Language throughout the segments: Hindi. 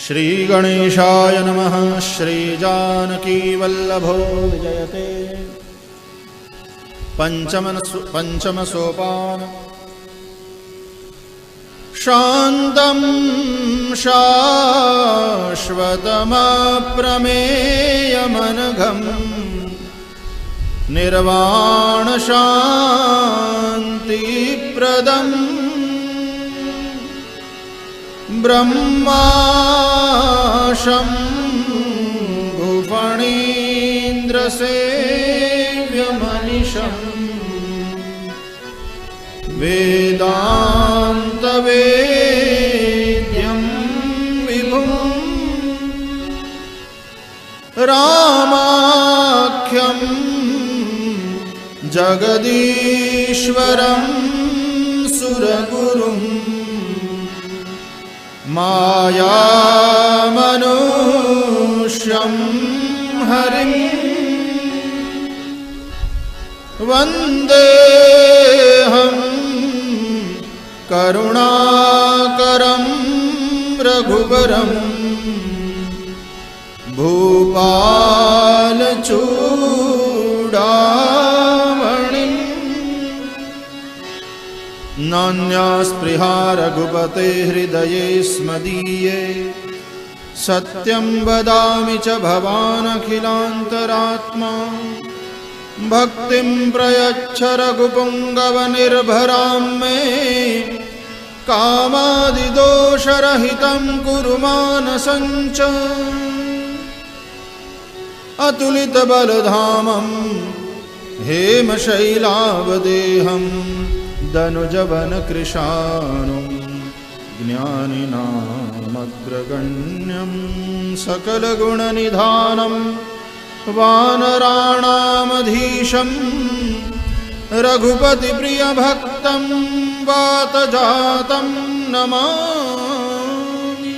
श्री गणेशाय नमः। श्री जानकी वल्लभो विजयते। पंचम सोपान। शान्तं शाश्वतमप्रमेयमनघम् निर्वाण शान्तिप्रदम् ब्रह्माशम्भुफणीन्द्रसेव्यमनिशम् वेदान्तवेद्यं विभुम् रामाख्यं जगदीश्वरं सुरगुरुम् मायामनुष्यं हरिं वन्देऽहं करुणाकरं रघुवरं भूपालचूडामणिं नान्यास्पृहा रघुपते हृदये स्मदीये सत्यं वदामि च भवानखिलान्तरात्मा भक्तिं प्रयच्छ रघुपुङ्गवनिर्भरां मे कामादिदोषरहितं कुरु मानसं च अतुलितबलधामं हेमशैलावदेहं दनुजवनकृशानुं ज्ञानिनामग्रगण्यं सकलगुणनिधानं वानराणामधीशं रघुपतिप्रियभक्तं वातजातं नमामि।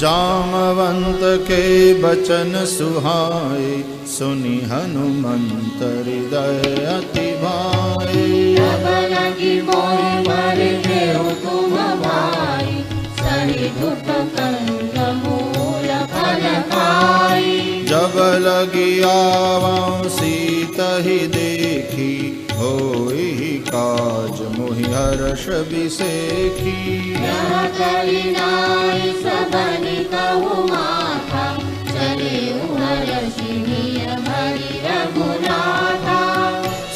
जामवंत के बचन सुहाए सुनि हनुमंत हृदय अति भाए। जब लगी मोहि पर देहु तुम भाई सही दुख कंद मूल फल खाई। जब लगी आवं सीतहि देखी होई काज मोहि हर्ष बिसेखी। यह कहि नाहि सबनि कहु माथा चले हर्षिणीय हरि रघुनाथा।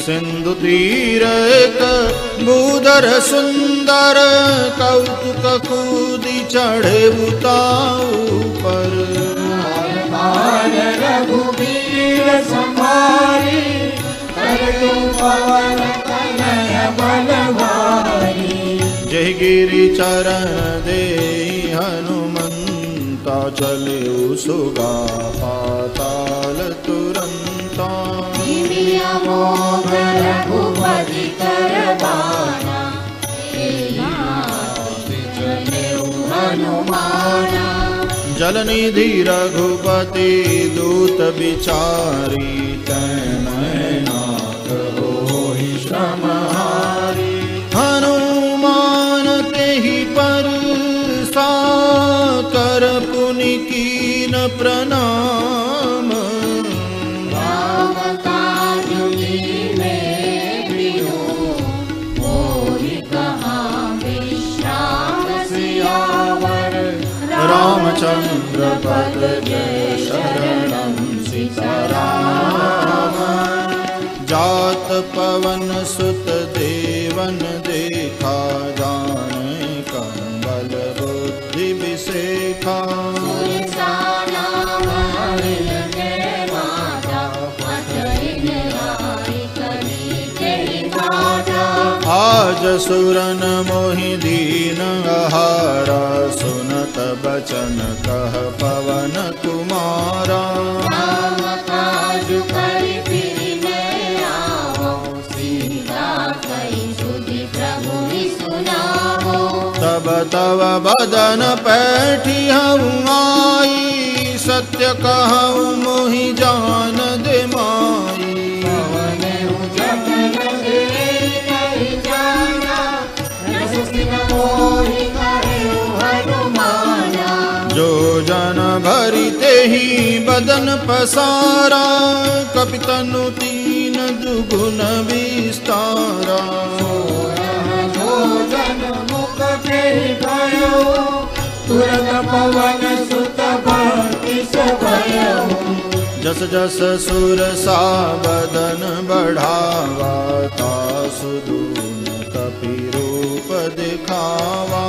सिंधु तीर एक भूधर सुंदर कौतुक कूदि चढ़े उताऊ पर। रघुबीर संहारी करतु पवन तनय बलवारी। जय गिरि चरण दे हनुमंता चले सुगा पाताल तुरंता। मोह रघुपति कर बाना हनुमाना। जलनिधि रघुपति दूत बिचारी तैनाथ होहि श्रमहारी। हनुमान तेहि पर साकर पुनि कीन प्रणाम। राम काज कीन्हे प्रियो मोहि कहा विश्राम सियावर। रामचंद्र पद जय शरणं सीताराम। जात पवन सुत देवन देखा जाने कंबल बुद्धि विसेखा। आज सुरन मोहि दीन आहारा सुनत बचन कह पवन कुमारा। राम काज करि फिर मैं आवो सीता कहि सुधि प्रभु सुनावो। तब तव बदन पैठी हूँ आई सत्य कहूँ मोहि जान दे माई। मोहि करे ही बदन पसारा, कपितनु तीन दुगुन विस्तारा। जोजन मुख फेरि भयो, तुरत पवन सुत बत्तीस भयो। जस जस सुर सा बदन बढ़ावा, तासु दून कपि रूप दिखावा।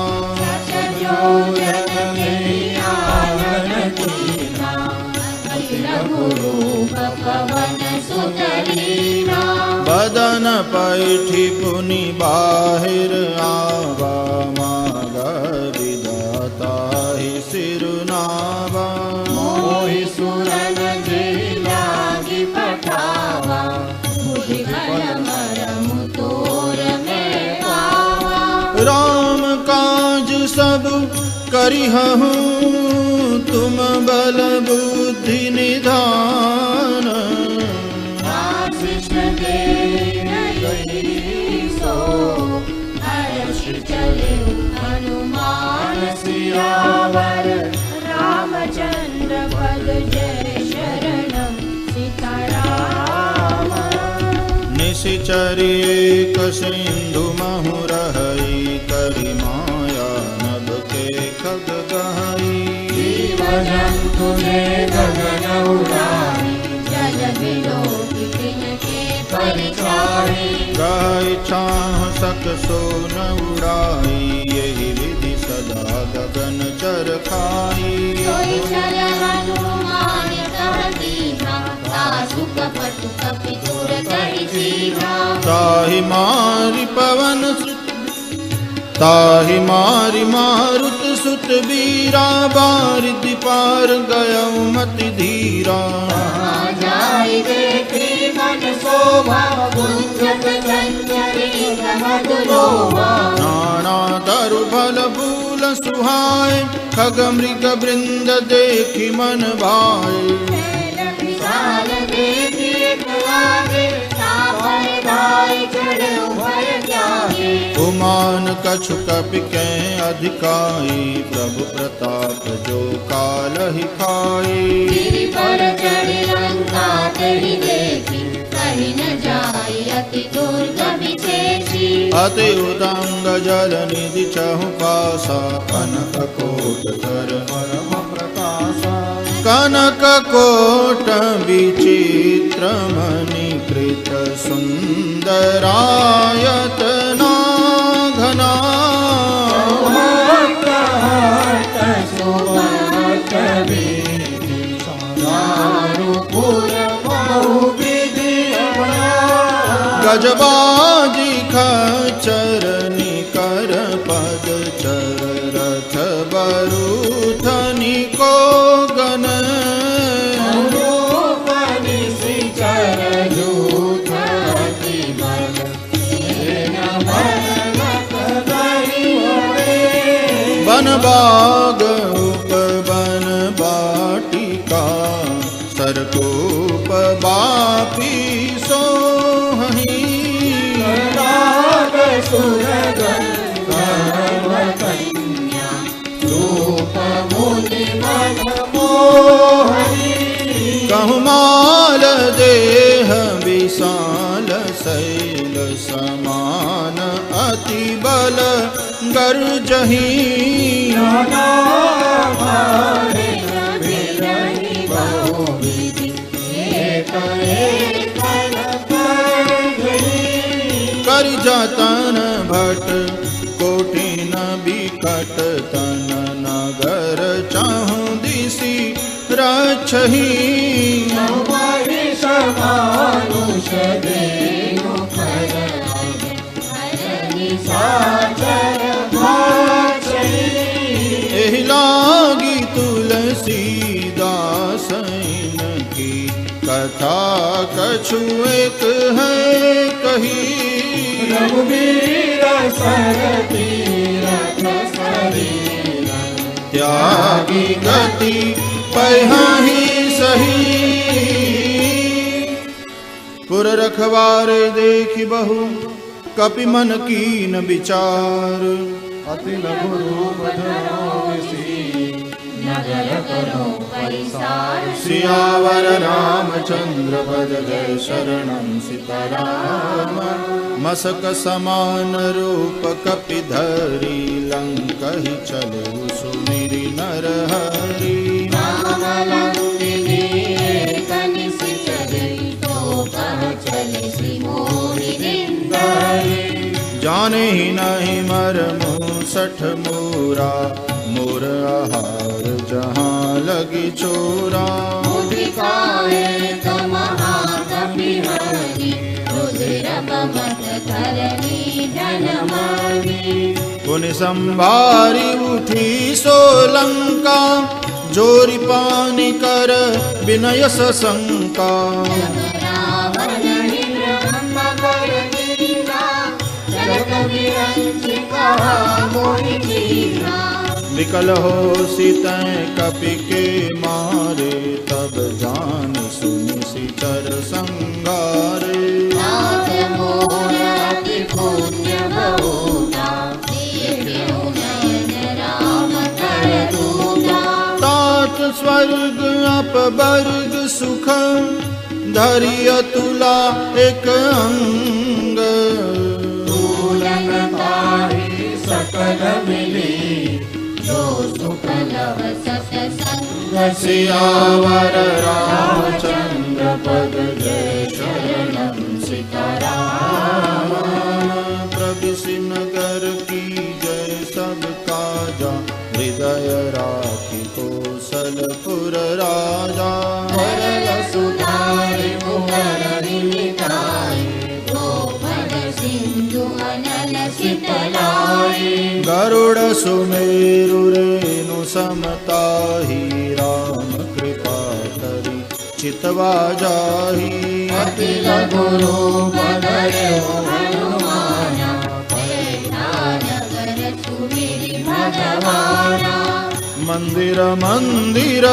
बदन पैठी पुनि बाहिर आवा, मागा विधाता ही सिरुनावा। मोहि सुरन जे लागी पठावा, बुद्धि बल मरम तोर में पावा। राम काज सब करिहूँ, तुम बल बुद्धि निधान। आशीष दे नहीं सो, हर्ष चले हनुमान सियावर। रामचंद्र पद जय शरणम सीताराम। निशिचरी एक सिंधु महु रहई, करि माया नभ के खग गहई। जीव जंतु ने गगन उड़ाई, जल बिलो तिनके परिछाई। गाय छाह सक सो न उड़ाई, यही विधि सदा गगन चर खाई। सोई चर हनुमान तह दीना, तासु कपट कपि दूर कहि जीवा। ताहि मारि पवन सुत, ताहि मारि मारुत सुत बीरा। बारिधि पार गयउ मति धीरा। जाई देखी मन शोभा, गुंजत चंचरी मधु लोभा। नाना तरु फल फूल सुहाए, खग मृग वृंद देखि मन भाए। विशाल देखी लागे, सापर धाय चढ़े भय जागे। उमान कछु कपि के अधिकाई, प्रभु प्रताप जो कालहि खाई। गिरि पर चढ़ी लंका तेहि देखी, कहि न जाई अति दुर्गम विशेषी। अति उदंग जल निधि चहु पासा, कनक कोट कर परम प्रकाशा। कनक कोट विचित्र मणि कृत, सुंदरायतना घना। गजबाजी खच्चर निकर पद चर, रथ बरूथनि को गन। बन बाग उपवन बाटिका, सरकूप बापी सोहनी। कहु माल देह विशाल, शैल समान अति बल गर्जही। कर जतन भट कोटि न बिकट, तन नगर चाहु दिशि रक्षही। एहि लागी तुलसीदास की, कथा कछु एक है कही। रघुवीर सर तीरथ शरीर, त्यागी गति पही सही। पुर रखवारे देखि बहु, कपि मन कीन विचार। अति लघु रूप धरो विसी, नगर करो परिसार। सियावर रामचंद्र पद जय शरणं सीताराम। मसक समान रूप कपिधरी लंकहि चलऊ सुमिरि नरहरि। राम लंकिनी एक निश्चरी तो कह चले श्री मोहि निंदरी। जाने ही नहीं मरमु सठ मूरा मोर आहार जहाँ लगी चोरा। मुदिकाए तो महाकपिहरि रुधिर बमत धरणी धनमणि। पुनि संभारी उठी सोलंका जोरी पानी कर विनय सशंका। रावण ब्रह्म कर दीना जगत विरंचि कहा मोहि कीना। विकल हो सीतैं कपि के मारे तब जान सुनि सिचर संगारे। नाथ मोर अति पुण्य बहुता देखेउ नयन राम कर दूता। तात स्वर्ग अपवर्ग सुख धरि अतुला एक अंग। दूलन ताहि सकल मिली जो सुख लव सतसंग। सियावर रामचंद्र पद जय शरणं सीताराम। प्रविशि नगर की जय सब काजा हृदय राखी कौशलपुर राजा। सरल सुधारि मुररि मिटाई गोपद सिंधु अनल शीतलाई। गरुड़ सुमेरु रेणु समताहि राम कृपा करि चितवा जाहि। अति लघु रूप धरयो हनुमाना पैठा नगर सुमिरि भगवाना। मंदिर मंदिर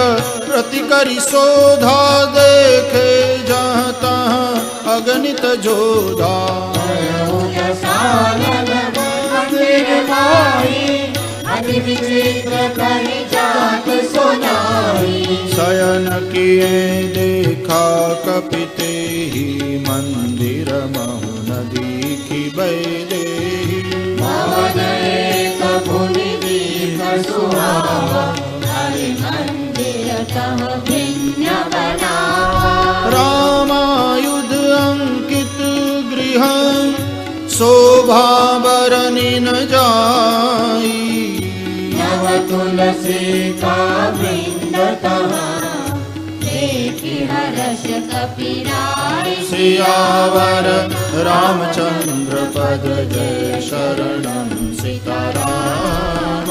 प्रति करि शोधा देखे जहाँ तहाँ अगणित जोधा। मंदिर माही अति विचित्र कहि जात सुनाई। शयन किए देखा कपि तेहि मंदिर महु नदी की बैदेहि। भवन एक भुनि दीख सुहावा हरि मंदिर तह भिन्न बनावा। रामायुध अंकित गृह शोभा बरनि न जाई। नव तुलसी का वृंद तहाँ देखि हर्ष कपिराई। सियावर रामचंद्र पद जय शरणं सीताराम।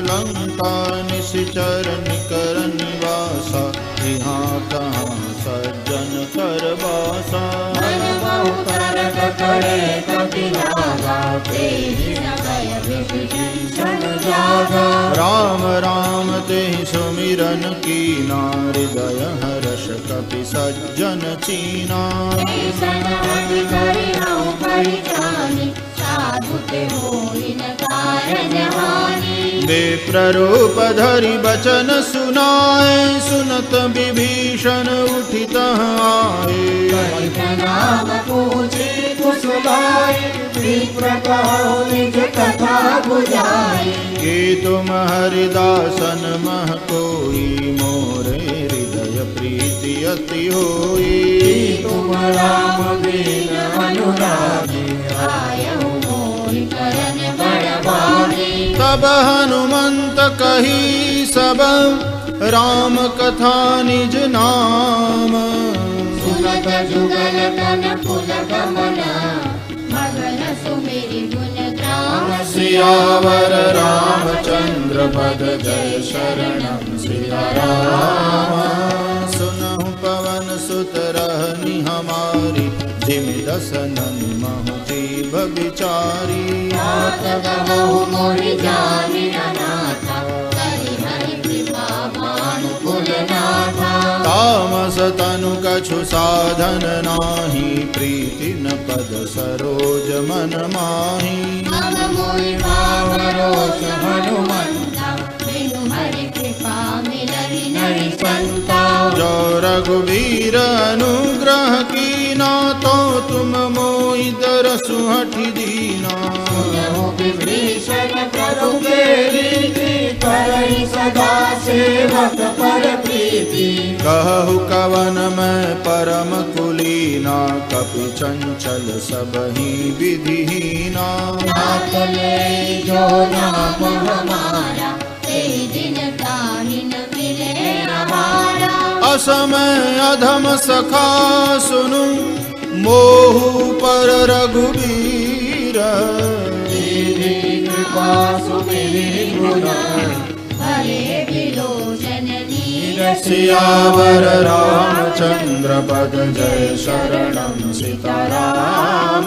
लंका निशिचर निकर निवासा यहाँ तहाँ सज्जन कर बासा। मन बहु करत करे कपि लागा तेहि न भय विभीषण जागा। राम राम तेहि सुमिरन कीना हृदय हर्ष कपि सज्जन चीना। ऐसन अति करिहउँ परिजानि साधु ते होई न कारज हानि। विप्ररूप धरि बचन सुनाए सुनत विभीषण उठित आए। नाम पूछी कुशलाए विप्र कहु निज कथा बुझाए। कि तुम हरिदासन मह कोई मोरे हृदय प्रीति अति होई। तुम राम बिन अनुरागी आयहु मोहि करन बड़ भागी। तब हनुमंत कही सब राम कथा निज नाम। सुनत जुगल तन पुलक मना मगन सुमिरि गुण ग्राम। सियावर रामचंद्र पद जय शरणं सीताराम। सुनहु पवन सुत रहनि हमारी जिमि दसनन महु जीव बिचारी। नाथ गवहु मोहि जानि अनाथा करि हरि कृपा भानुकुल नाथा। तामस तनु कछु साधन नाही प्रीति न पद सरोज मन माही। मम मोहि भाव रोष हनुमंता बिनु हरि कृपा रघुवीर अनुग्रह कीना, तो तुम मोहि दरसु हठि दीना। विभीषण प्रभु के रीति, करहि सदा सेवक पर प्रीति। कहु कवन मैं परम कुलीना, कपि चंचल सबहि विधिहीना। नाथ ले जो नाम हमारा, ते दिन ताहि न मिले आहारा। असमय अधम सखा सुनु, मोहु पर रघुवीर। कृपा सुमिरि गुण, हरे विलोचन नीर। सियावर रामचंद्र पद, जय शरणम सीताराम।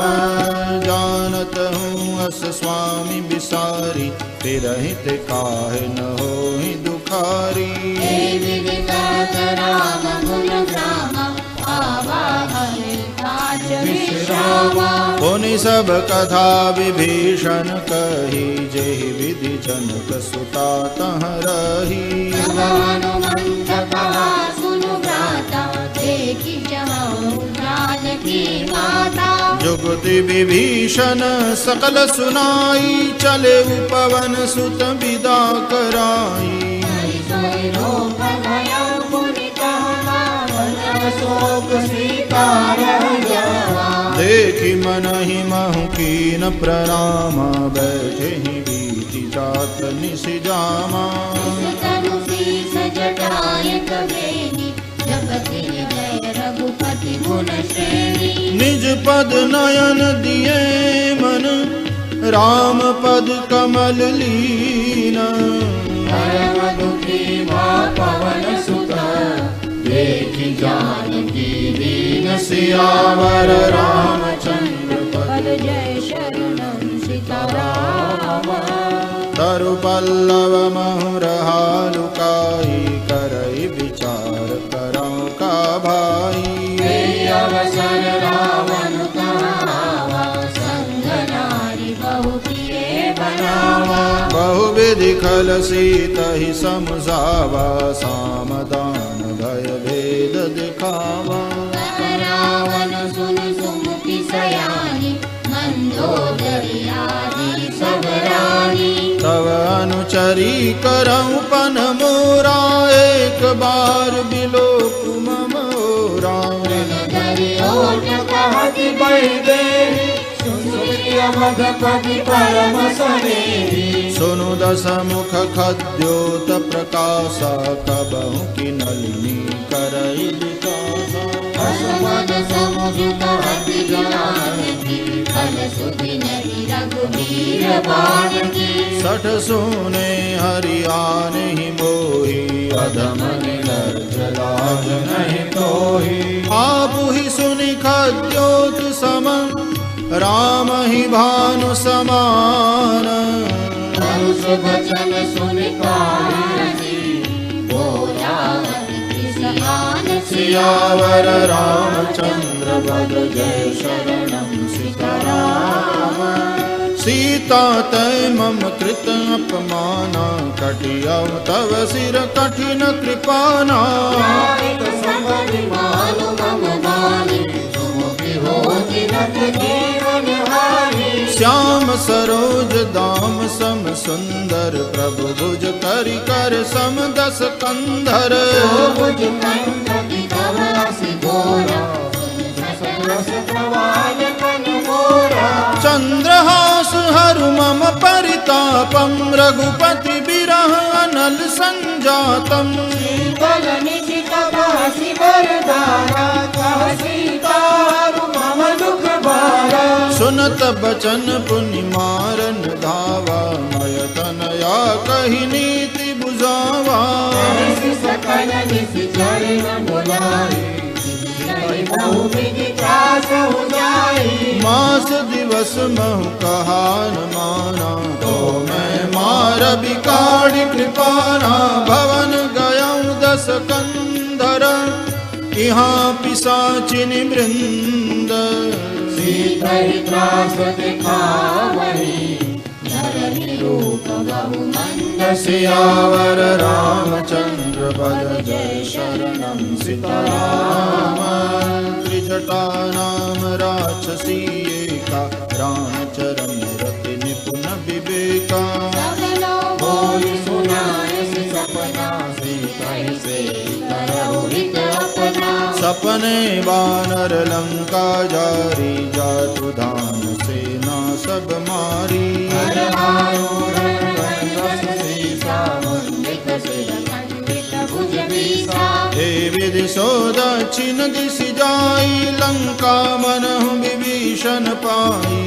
जानत हूँ अस स्वामी बिसारी, तिरहित काहे न होहि दुखारी। विदित राम गुण ग्रामा, आवा हरि काज विश्रामा। पुनि सब कथा विभीषण कही, जेहि विधि जनक सुता तह रही। हनुमंत कहा सुनु भ्राता, देखि जहाँ जानकी माता। जुगति विभीषण सकल सुनाई, चले पवन सुत विदा कराई। शोक सीता रह जावा। देखि मन ही महु कीन प्रणामा, बैठे ही बीति जात निसि जामा। तनु शीस जटाय कबेनी, जपति जय रघुपति गुण श्रेणी। निज पद नयन दिए मन, राम पद कमल लीना। परम दुखी भा पवन सुत, देखि जानकी दीन। सियावर रामचंद्र पद, जय शरणम सीताराम। तरु पल्लव महुरहा लुकाई, करई विचार करौ का भाई। अवसर रावण कहावा, संग नारी बहु प्रिय बनावा। बहुविधि खल सीतहि समझावा, सामदान भय भेद दिखावा। रावण सुन सुमुखी सयानी, मंदोदरी आदि सब रानी। तव अनुचरी करऊं पन मोरा, एक बार बिलोक मम ओरा। कहति बैदेही, सुनिय मधुपति परम सनेही। सुनु दस मुख खद्योत प्रकाशा, कबहु की नलिनी करई विकासा। असमन समुझ कहति जानकी, फल सुधि नहीं रघुवीर बानकी। सठ सुने हरियान ही मोही, अधम निर्लज्ज लाज नहीं तोही। आप ही सुनि खद्योत सम, राम ही भानु समान। परुष वचन सुनि कालिंदी, बोला हरि समान। सियावर रामचंद्र पद, जय शरणम सीताराम। सीता तय मम कृत अपमाना, कटियव तव सिर कठिन कृपाना। समरि मानु मम बानी, सुमुखी होति रत जीवन हानि। श्याम सरोज दाम सम सुंदर, प्रभु भुज करि कर सम दस कंधर। भुज कंधि तव असि घोरा, रस प्रवाल कन मोरा। चंद्रहास हरु मम परितापम, रघुपति बिरह अनल संजातम। शीतल निशित भासि वरदारा, कह सीता हरु मम दुख भारा। सुनत बचन पुनि मारन धावा, मय तनया कहि नीति बुझावा। सकल निश्चर न बुलाई, बहु विधि त्रास हो जाई। मास दिवस महु कहा न माना, तो मैं मार बिकाड़ कृपाना। भवन गयऊँ दस कंधर, यहाँ पिशाचिनि वृंद। सीतहि त्रास दिखावहि, धरहि रूप बहु मंद। सियावर रामचंद्र पद जय शरणं सीताराम। त्रिजटा नाम राक्षसी एका, रामचरण रति निपुण विवेका। बोली सुनाए सपना, सीता से करहु हित अपना। सपने वानर लंका जारी, जातु धाम सेना सब मारी। हे विधि सो दक्षिण दिश जाई, लंका मनहु विभीषण पाई।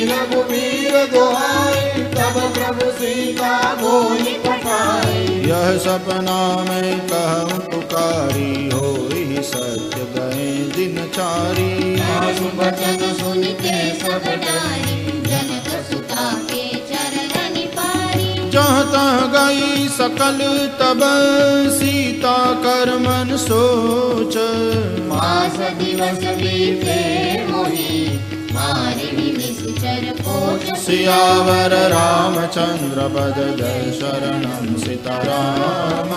रघुवीर दोहाई, तब प्रभु सीता बोली पठाई। यह सपना में कहूँ पुकारी, होई सत्य गए दिनचारी। वचन सुनते सब डारी, जनक सुता के चरण पारी। जहाँ तहाँ गई सकल तब, सीता कर मन सोच। मास दिवस बीते मोहि, मारे निश्चर पोच। सियावर रामचंद्र पद जय शरणं सीताराम।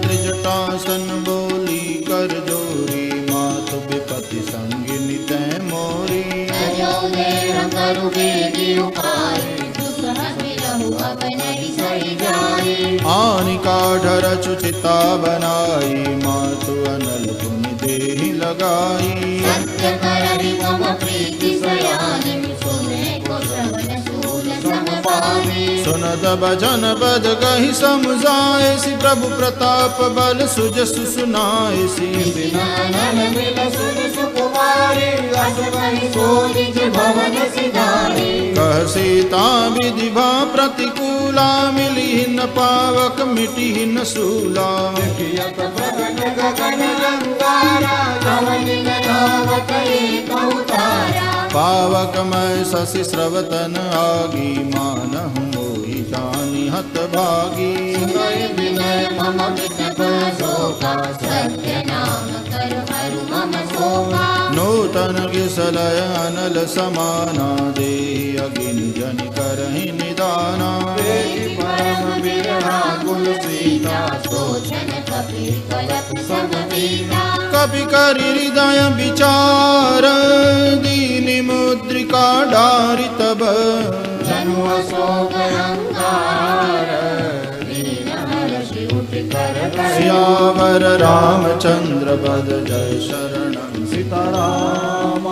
त्रिजटासन बोली कर जोरी, मातु विपति संगिनी तै मोरी। अयोध्या करु बेगी उपाय, दुसह बिरहु अब नहीं सही जाए। आनि काढ़र चुचिता बनाई, मातु अनल पुनि देहि लगाई। सत्य करहि मम प्रीति सयानी, सुने को श्रवण सूल समपानी। सुनत बचन पद कहि समझाए, सि प्रभु प्रताप बल सुजसु सुनाएसी। नयन मिल सुन सुकुमारी, अस कहि सो निज भवन सिधारी। कह सीता विधि भा प्रतिकूला, मिली न पावक मिटी न सूला। यत प्रगट गगन रंगारा, धवल नावत एक अवतारा। पावक मैं शशि स्रवतन आगी, मानहु मोहि जानि हत भागी। सुनय विनय मम विकट शोका, सत्य नाम कर हरु मम शोका। नूतन किसलय अनल समाना, देहि अगिनि जनि करहि निदाना। देहि परम बिरहा कुल सीता, सोचन कपि कलप समदीना। कपि करि हृदय विचार, दीनि मुद्रिका डारि तब। जनु अशोक अहंकार, दीन हर्षि उठ कर कर। सियावर रामचंद्र पद जय शरणं सीताराम।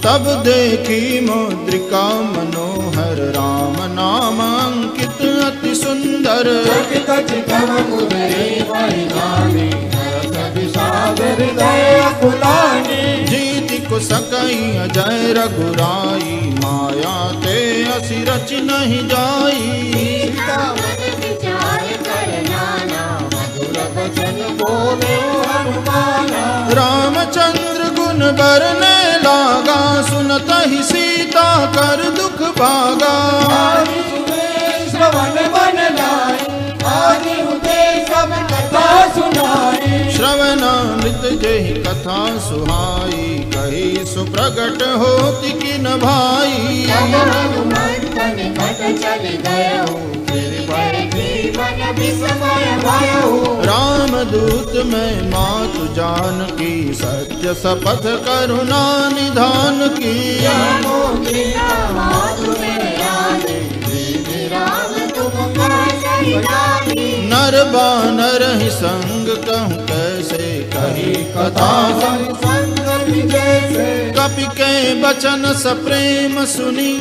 तब देखी मुद्रिका मनोहर, राम नाम अंकित अति सुंदर। चकित चितव मुदरी वैगानी, हरष विषाद हृदय अकुलानी। जीति कुसकई अजय रघुराई, माया ते असि रचि नहीं जाई। सीता मन विचार कर नाना, मधुर वचन बोले हनुमाना। रामचंद्र गुण बरने लागा, सुनत ही सीता कर दुख भागा। आदि सुने श्रवण बन लाई, आदि हुते सब कथा सुनाई। श्रवणामृत जहि कथा सुहाई, कही सुप्रगट होति किन भाई। तब हनुमंतन खट चल गयो, फिर बैठी मन विस्मय भयो। रामदूत में मातु जानकी, सत्य शपथ करुणा निधान की। जानो पिता मातु मेरे आने, दीदी राम तुम कह सही जानी। नर बानर ही संग कहूँ कैसे, कही कथा संगति जैसे। कपि के बचन सप्रेम सुनी,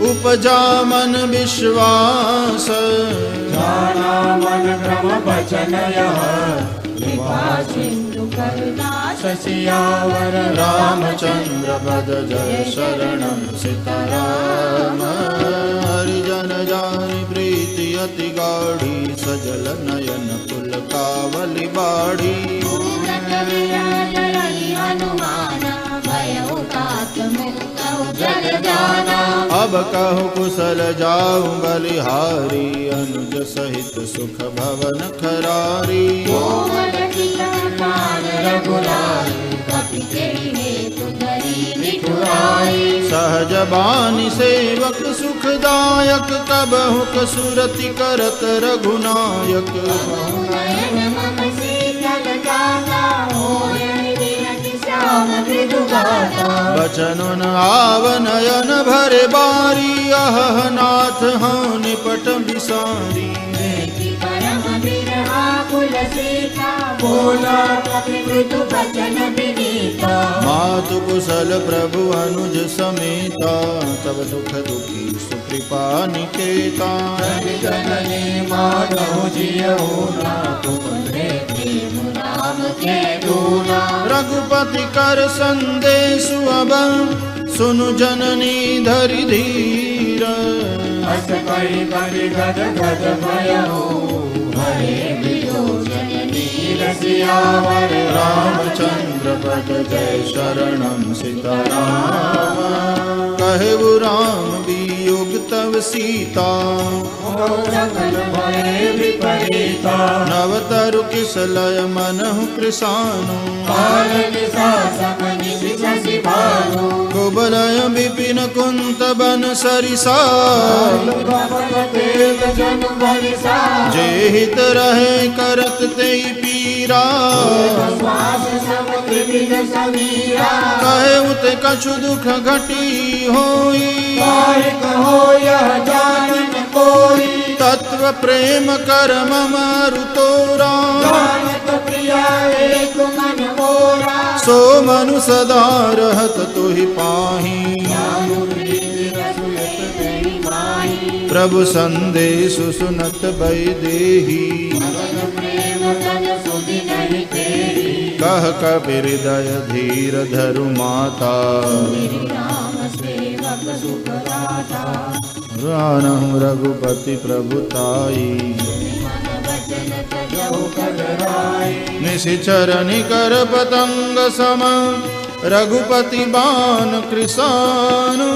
उपजा मन विश्वास। जाना मन क्रम बचन यह, कृपा सिंधु करुणा सियावर रामचंद्र पद जय शरणं सीताराम। हरिजन जानि प्रीति अति गाढ़ी, सजल नयन कुल कावली बाढ़ी। पूरन विरलि हनुमाना, भयो तात मुक्तौ जग जाना। अब कहु कुशल जाऊं बलिहारी, अनुज सहित सुख भवन खरारी। कोमल चितवन रघुराई, कपि केहि हेतु धरि निठुर उराई। सहज बानी सेवक सुखदायक, कबहु कसुरति करत रघुनायक। नयन मम शीतल जाता, मोय विरति श्याम मृदु गाता। बचन आव नयन भरे बारी, अह नाथ हाँ निपट बिसारी। देखि परम बिरहा कुल सीता, बोला कपि मृदु बचन विनीता। मातु कुशल प्रभु अनुज समेता, तब दुख दुखी सुकृपा निकेता। जननी माधव जियऊ ना, तुम्हारे प्रेम राम के दूना। रघुपति कर संदेशु अब, सुनु जननी धरि धीर। हस कहि करि गद गद भयऊ, हरे विलोचन सियावर रामचंद्र पद जय शरणम सीताराम। कहेउ राम वियोग तव सीता, सकल भय विपरीता। नवतरु किसलय मनहु कृशानु। कुबलय विपिन कुंत बन सरिसा, जे हित रहे करत तेई पीरा। कहे उते कछु दुख घटी होई, तत्व प्रेम कर ममरु तोरा। सो मनु सदा रहत तुहि पाही, प्रभु संदेशु सुनत वैदेही। कह कपि हृदय धीर धरु माता, रानहु रघुपति प्रभुताई। निशिचर निकर पतंग सम, रघुपति बान कृशानु।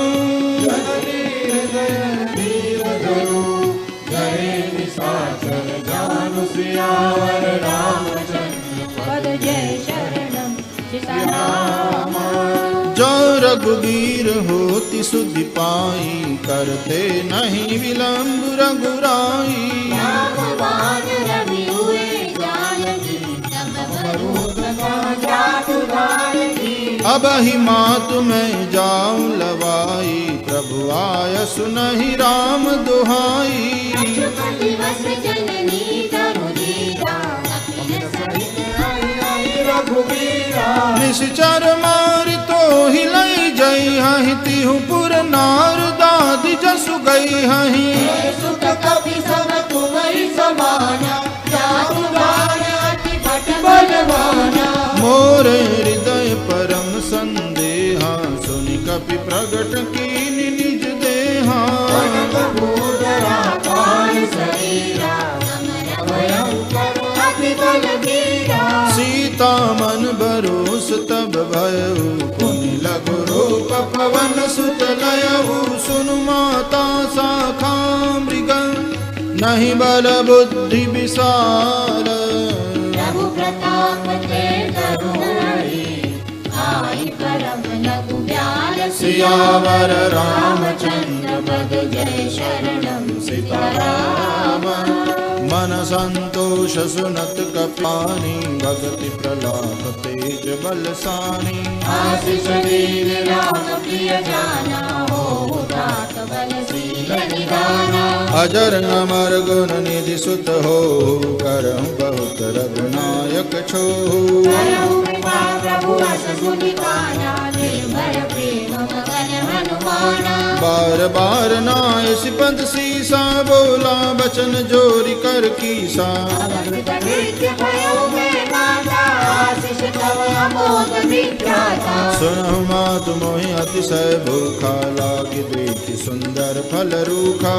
जो रघुवीर होति सुधि पाई, करते नहीं विलंब रघुराई। अब ही मातु मैं जाऊं लवाई, प्रभु आय सुनहि राम दुहाई। निश्चर मारि तो हिलई जई हहि, तिहु पुर नार दादि जसु गई हहि। मोरे हृदय परम संदेहा, सुनि कपि प्रगट कीनि निज देहा। सीता मन बरोस तब भयउ, पुनि लघु रूप पवन सुत लयउ। सुनु माता शाखा मृग, नहीं बल बुद्धि विशाल। प्रभु प्रताप ते करुणाई, आई परम लघु ब्याल। सियावर रामचंद्र पद जय शरणम सीताराम। मन संतोष सुनत कपानी, भगति प्रलाप तेज बलसानी। आशीष दीन राम प्रिय जाना, हो दात बलशील निधाना। अजर अमर गुण निधि सुत हो, करहु बहुत रघुनायक छो। प्रभु अस सुनि काना, निर्भय प्रेम मगन हनुमाना। बार बार नाय सिपंत सीसा, बोला बचन जोरी कर कीसा। सुनहु मातु मोहि अतिशय भूखा, लागी देखि सुंदर फल रूखा।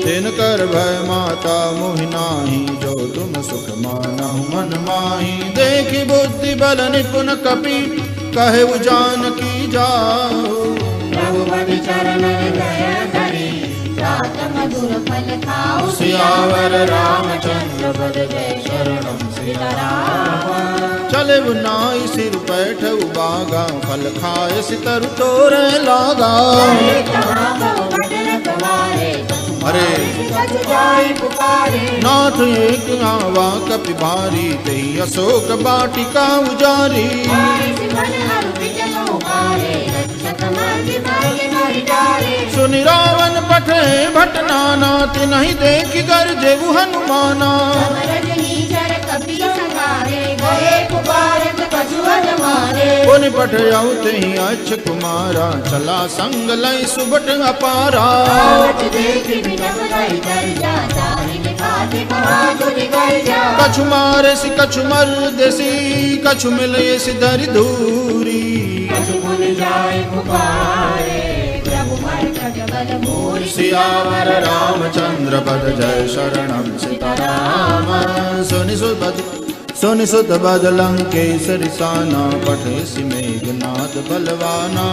तिन कर भय माता मोहि नाही, जो तुम सुख मानहु मन माही। देखि बुद्धि बल निपुण कपि, कहे जानकी जाओ। रघुपति चरण दया धरि, तात मधुर फल खाओ। सियावर रामचंद्र पद जय शरणम। सीताराम चले नाई सिर पैठ बागा फल खाए सितर तोरे लागा अरे नाथ एक आवा कपि भारी तही अशोक बाटिका उजारी सुनि रावण पठे भट नाना तिन्हि देख गरजे हनुमाना पुनि पठ ते अक्ष कुमारा चला संग लय सुबट अपारा कछु मारे सि कछु मर देसी कछु मिले सि धरि धूरी सियावर रामचंद्र पद जय शरणम सीताराम सुनि सुत बद लंकेसरि साना पठे सि मेघनाद बलवाना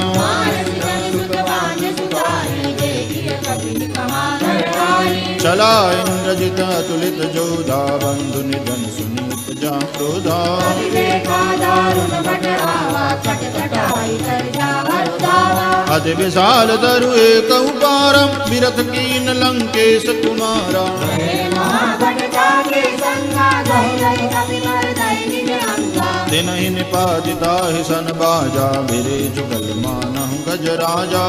चला इंद्रजित अतुलित जोधा बंधु निधन सुनि उपजा क्रोधा अति विशाल तरु एक पारम विरथ कीन लंकेश कुमारा तिनहि निपातिता हि सन बाजा बिरे जुगल मानहु गज राजा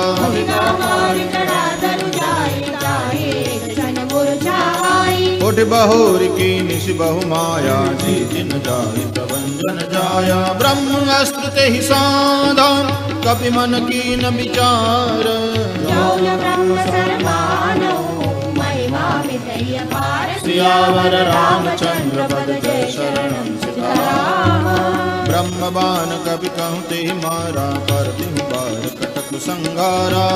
उठ बहोर की निशि बहु माया जी जिन जाहि तवंजन जाया ब्रह्म अस्त्र ते ही साधा कपि मन कीन विचार सियावर रामचंद्र पद जय शरणम सीताराम ब्रह्म बाण कपि कहूँ ते मारा पर तिहु बार कटक संगारा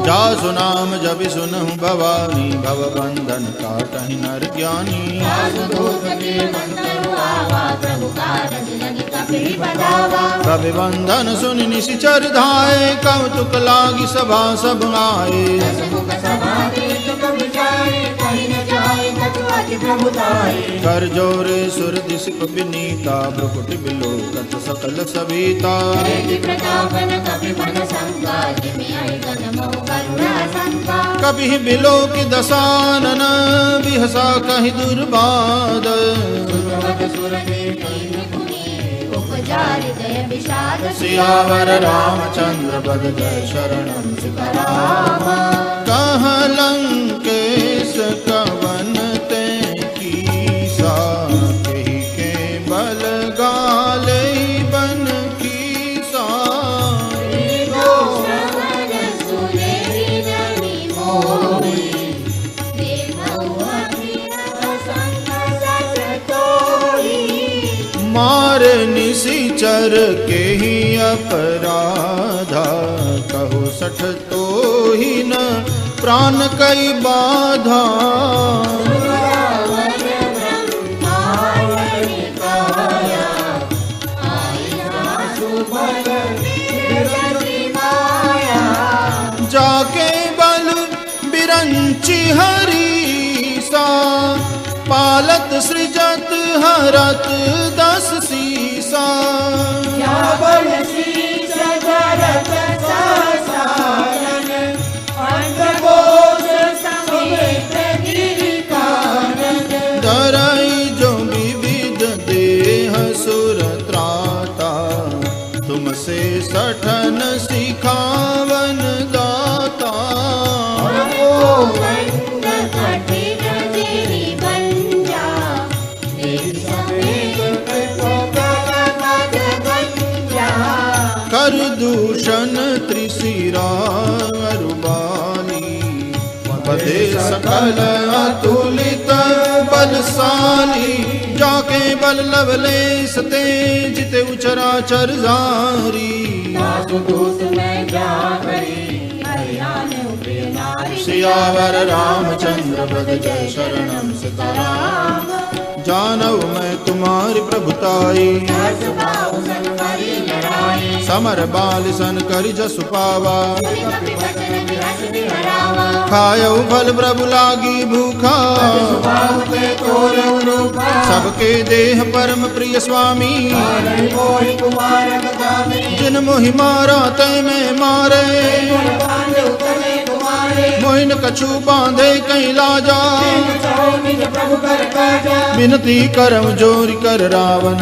जासु नाम जबि सुनहु भवानी भव बंधन काटहि नर ज्ञानी कवि बंधन सुनि निशिचर धाये कौतुक लागी सभा सब आए कर जोरे सुर दिश विनीता भ्रुकुट बिलोकत सकल सविता कभी बिलोक दसानन बिहसा कहि दुर्बाद सियावर रामचंद्र पद जय शरणम सीताराम कह लंकेश कवन ते कीसा कहि के बल गाले बन कीसा मार निशिचर के ही अपराधा कहो सठ तो ही न प्राण कई बाधा जाके बल बिरंची हरीसा पालत सृजत हरत दस सीसा धरई जो विविध देह सुर त्राता तुमसे सठन सिखावन दाता कर दूषण त्रिशिरा अरुबाली बधे सकल अतुलित बलशाली जाके बल लवलेश ते जिते उचराचर जारी सियावर रामचंद्र पद जय शरणम सीताराम जानव मैं तुम्हारी प्रभुताई समर बाल सन करि जसु पावा कपि बचन बिरस बिहरावा खायऊ फल प्रभु लागी भूखा सुभाव के तोरऊ रूपा सबके देह परम प्रिय स्वामी मारै मोहि कुमार गदामी जिन मोहि मारा तय में मारे बांधे उतरे कुमारे मोहिन कछु बांधे कहीं लाजा चाहो निज प्रभु कर काजा विनती करम जोरि कर रावण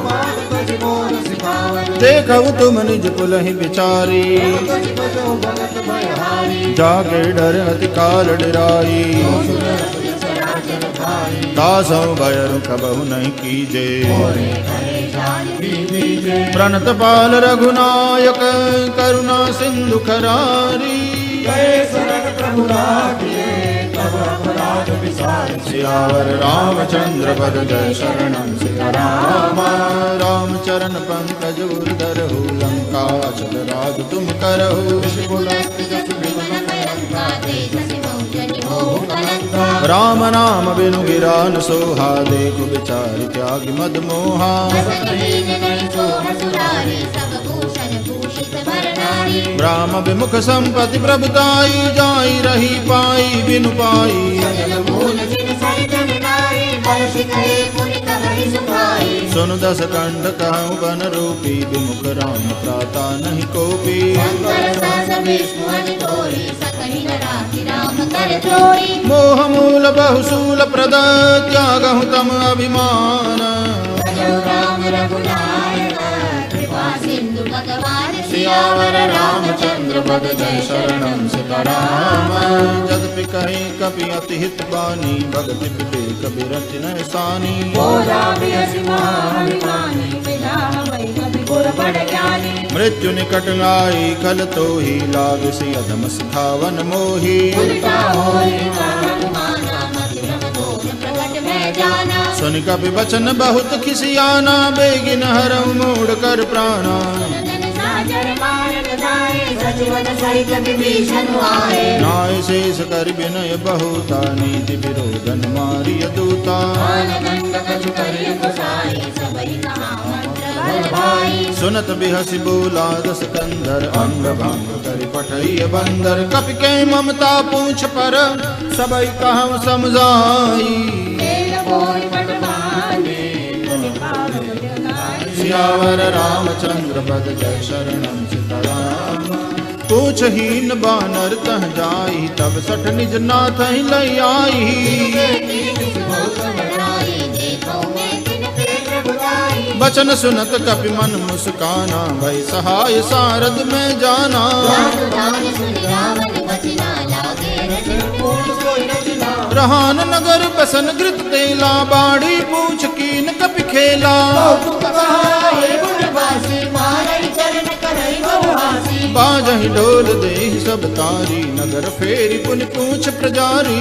बात तुझ मोर सिखावन देखऊ तुम निज पुलहि बिचारी तुझ बजो भगत भयहारी जाके डर अति काल डराई सराचर भाई दासौ भय रुख बहु नहीं कीजे बीजे प्रणत पाल रघुनायक करुणा सिंधु खरारी गए शरण प्रभु राखिए तब अपराध विसार सियावर रामचंद्र पद जय शरणं सीताराम रामचरण पंकज उर्धरहु लंका चल राज तुम करहु पुलस्त जस विमल कलंका तेजस मौजनि मोह कलंका राम नाम बिनु गिरा न सोहा देखो विचार त्यागी मद मोहा बसहीन नहीं सोह सुरारी सब भूषण भूषित भर नारी राम विमुख संपत्ति प्रभुताई जाई रही पाई बिनु पाई सकल मूल जिन सरिजन नारी बल शिखरे पुनि कबहि सुखाई सुन दस कंठ कहूँ बन रूपी विमुख राम प्राता नहीं कोपी शंकर सहस विष्णु हरि तोरी सकहि न राखि राम कर द्रोही मोह मूल बहुशूल प्रद त्यागहु तम अभिमान भजो राम रघुनायक कृपा सिंधु भगवान सियावर रामचंद्र पद जय शरणं सीताराम जदपि कहीं कपि अति हित बानी भगति विवेक बिरच न सानी बोला बियसि महाभिमानी बिना भई कभी गुर बड़ ज्ञानी मृत्यु निकट आई खल तो ही लागसी अधम सिखावन मोही उल्टा होई हनुमाना मति भ्रम दोष प्रगट में जाना सुन कपि बचन बहुत खिसियाना बेगिन हरऊ मोड़ कर प्राणा जन साजर मारन जाए सचिवन सहित विभीषण आए नाय शेष कर विनय बहुता नीति विरोधन मारिय दूता काल दंड कछु करिय गोसाई सबहि कहा मंत्र बल भाई सुनत बिहसि बोला दस कंधर अंग भंग कर पठइय बंदर कपि के ममता पूछ पर सबई कहम समझाई तेल बोल बड़ बहाने तुनि पावन जगाई सियावर रामचंद्र पद जय शरणं सीताराम पूछ हीन बानर तह जाई तब सठ निज नाथ ही लई आई बहुत बड़ाई देखो मैं तिन पेट बुलाई बचन सुनत कपि मन मुस्काना भई सहाय सारद में जाना दान सुन रावण बचना लागे रजन पूर्ण सोई रचना रहान नगर बसन घृत तेला बाड़ी पूछ कीन कपि खेला कौतुक कहाए गुणवासी मारै चरण करई बहुहासी बाजहि ढोल देहि सब तारी नगर फेरी पुनि पूछ प्रजारी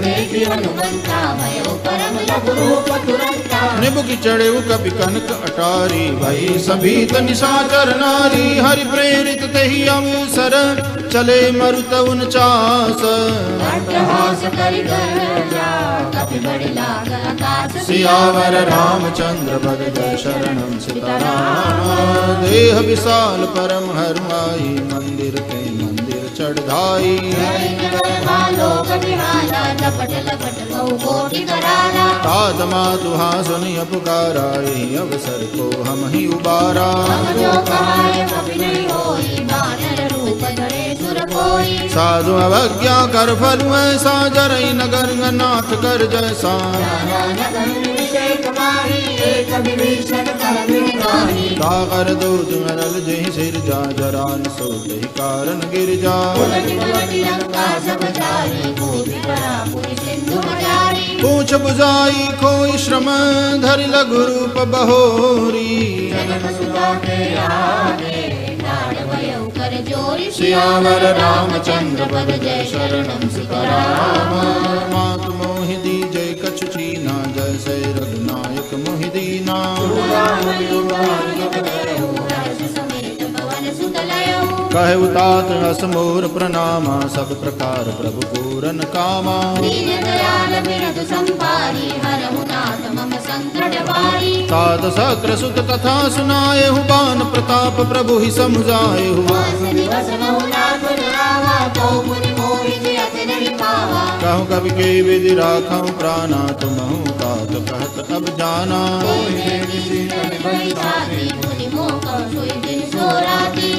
देखि हनुमंता भयो परम लघु रूप तुरंता निबुकि चढ़ेउ कपि कनक अटारी भई सभी निशाचर नारी हरि प्रेरित तेहि अवसर चले मरुत 49 अट्टहास करि गर्जा कपि बड़ लाग आकाश सियावर रामचंद्र पद जय शरणं सीताराम देह विशाल परम हरमाई मंदिर ते मंदिर चढ़ाई लोक बिहाला लपट लपट बहु कोटि कराला तात मातुहा सुनिय पुकारा यही अवसर को हम ही उबारा हम जो कहाय कभी नहीं होई बानर रूप धरे सुर कोई साधु अवज्ञा कर फल ऐसा जरई नगर नाथ कर जैसा ताकर दूध मरल जही सिर जा जरान सो दही कारण गिर जा पूछ बुझाई खोई श्रम धरि लघु रूप बहोरी सियावर रामचंद्र पद जय शरणं सीताराम मातु मोहि दीजय कछु चीना जैसे रघुनायक मोहि दीना कहे उतात हस मोर प्रणामा सब प्रकार प्रभु पूरन कामा दीन दयाल बिरध संपारी हरहु नाथ मम संकट वारी साध सक्र सुत कथा सुनाए बान प्रताप प्रभु ही समुझाए वास दिवस बहु लाख लावा तो पुनि मोहि जियत नहीं पावा कहूँ कवि के विधि राखऊँ प्राणा तुम तात कहत अब जाना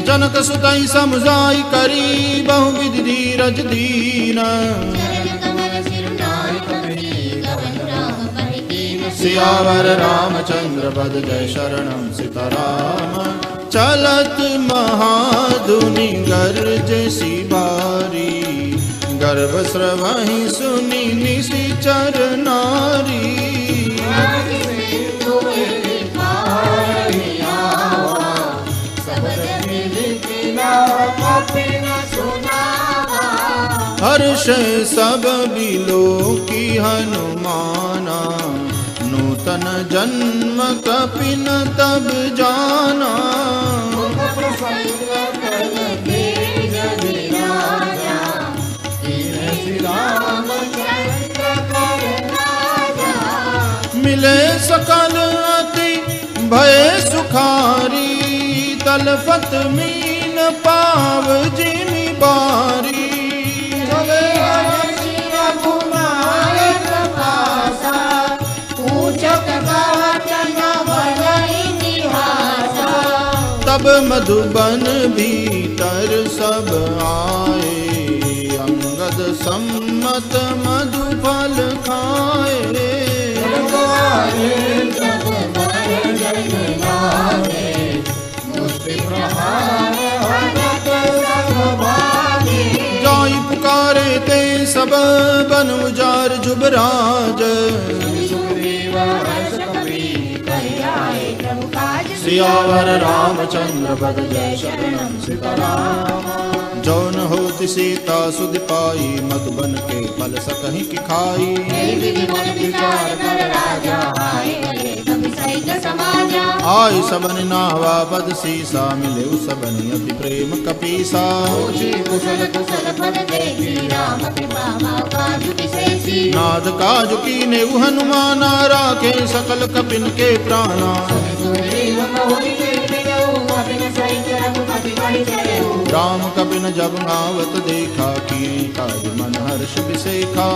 जनक सुतई समुझाई करी बहु विधि धीरज दीन सियावर रामचंद्र पद जय शरणम सीताराम चलत महाधुनि गर्ज सी बारी गर्भ स्रवहि सुनि निशिचर नारी हर्ष सब बिलो की हनुमाना नूतन जन्म कपिन तब जाना मिले सकल अति भय सुखारी तलफत मीन पाव जिमि बारी तब मधुबन भीतर सब आए अंगद सम्मत मधुफल खाए जाई पुकारे ते सब बन उजार जुबराज सियावर रामचंद्र पद जय शरणम सीताराम जौन होति सीता सुधि पाई मधुबन के फल सकहि की खाई आई सबन नावा पद सीसा मिले सबन अति प्रेम कपीसा नाद काजु कीने हनुमाना राखे सकल कपिन के प्राणा राम कपिन जब आवत देखा किए काज मन हर्ष विसेखा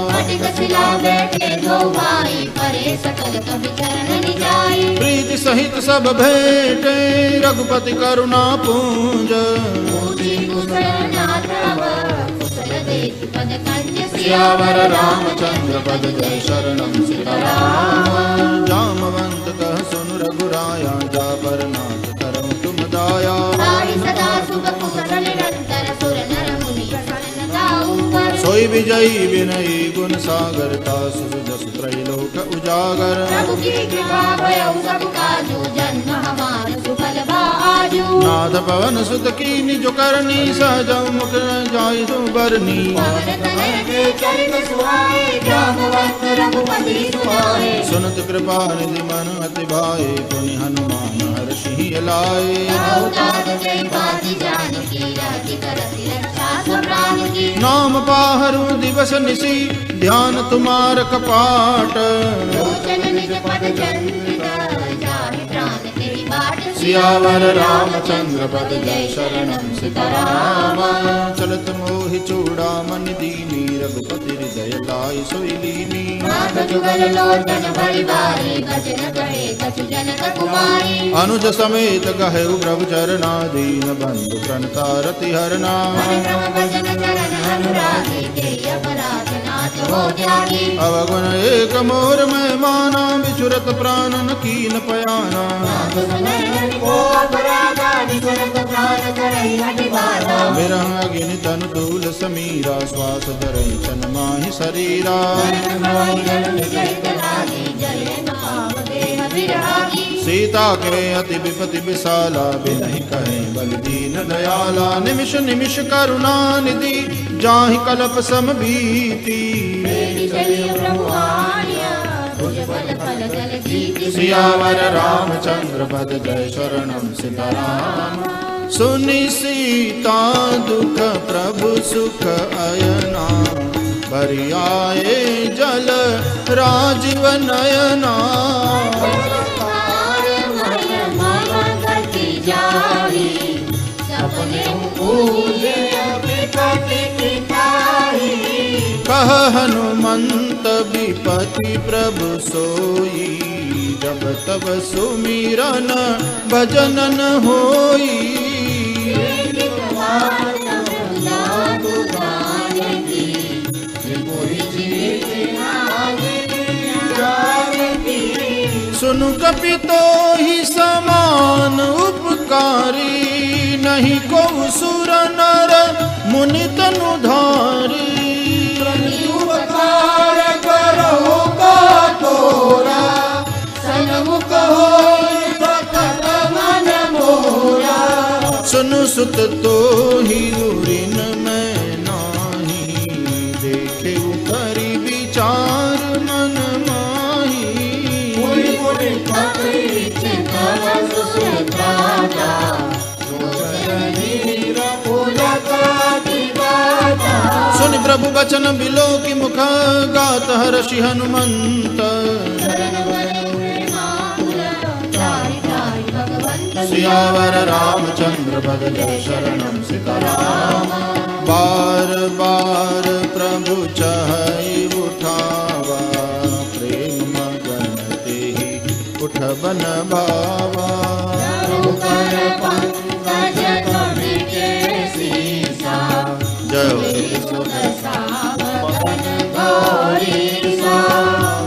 प्रीति सहित सब भेटे रघुपति करुणा पूंज सियावर रामचंद्र पद जय शरणम सीताराम जामवंत कह सुन रघुराया जा पर नाथ करऊं तुम दाया सोई विजयी विनयी गुण सागर तासु जस त्रैलोक उजागर नाथ पवन सुत कीनि जो करनी सहज मुख जाय जो बरनी सुनत कृपा निधि मन अति भाए पुनि हनुमान हर्षि लाए नाम पाहरु दिवस निसी ध्यान तुम्हार कपाट सियावर रामचंद्र पद जय शरणम सीताराम चलत मोहि चूड़ामन दीनी रघुपति हृदय लाई सोई लीनी अनुज समेत कहेउ प्रभु चरणा दीन बंधु प्रणता रति हरना अवगुण एक मोर में माना बिचुरत प्राणन कीन पयाना विरह अग्नि तन दूल समीरा श्वास धरई चन माहि शरीरा सीता के अति विपति विशाला बिनहि कहे बल दीन दयाला निमिष निमिष करुणा निधि जाहि कल्प सम बीती सियावर रामचंद्र पद जय शरणम सीताराम सुनि सीता दुख प्रभु सुख अयना, भरि आए जल राजीव नयना। कह हनुमंत विपति प्रभु सोई, जब तब सुमिरन भजन न होई। सुनु कपि तोहि समान उपकारी, नहीं को सुर नर मुनि तनु धारी। उपकार करहु का तोरा, सन्मुख होई भक्त मन मोरा। सुनु सुत तोहि उरिन मैं नाही, देखे करि विचार मन माही। मुनि मुनि कपि चितव सुत्राता, सोचनीर पुलकाति गाता। सुनि प्रभु बचन बिलोकि मुख, गात हर्षि हनुमंत। सियावर रामचंद्र भज जय शरणम सीताराम। बार बार प्रभु चहई उठावा, प्रेम मगन तेहि उठबन भावा।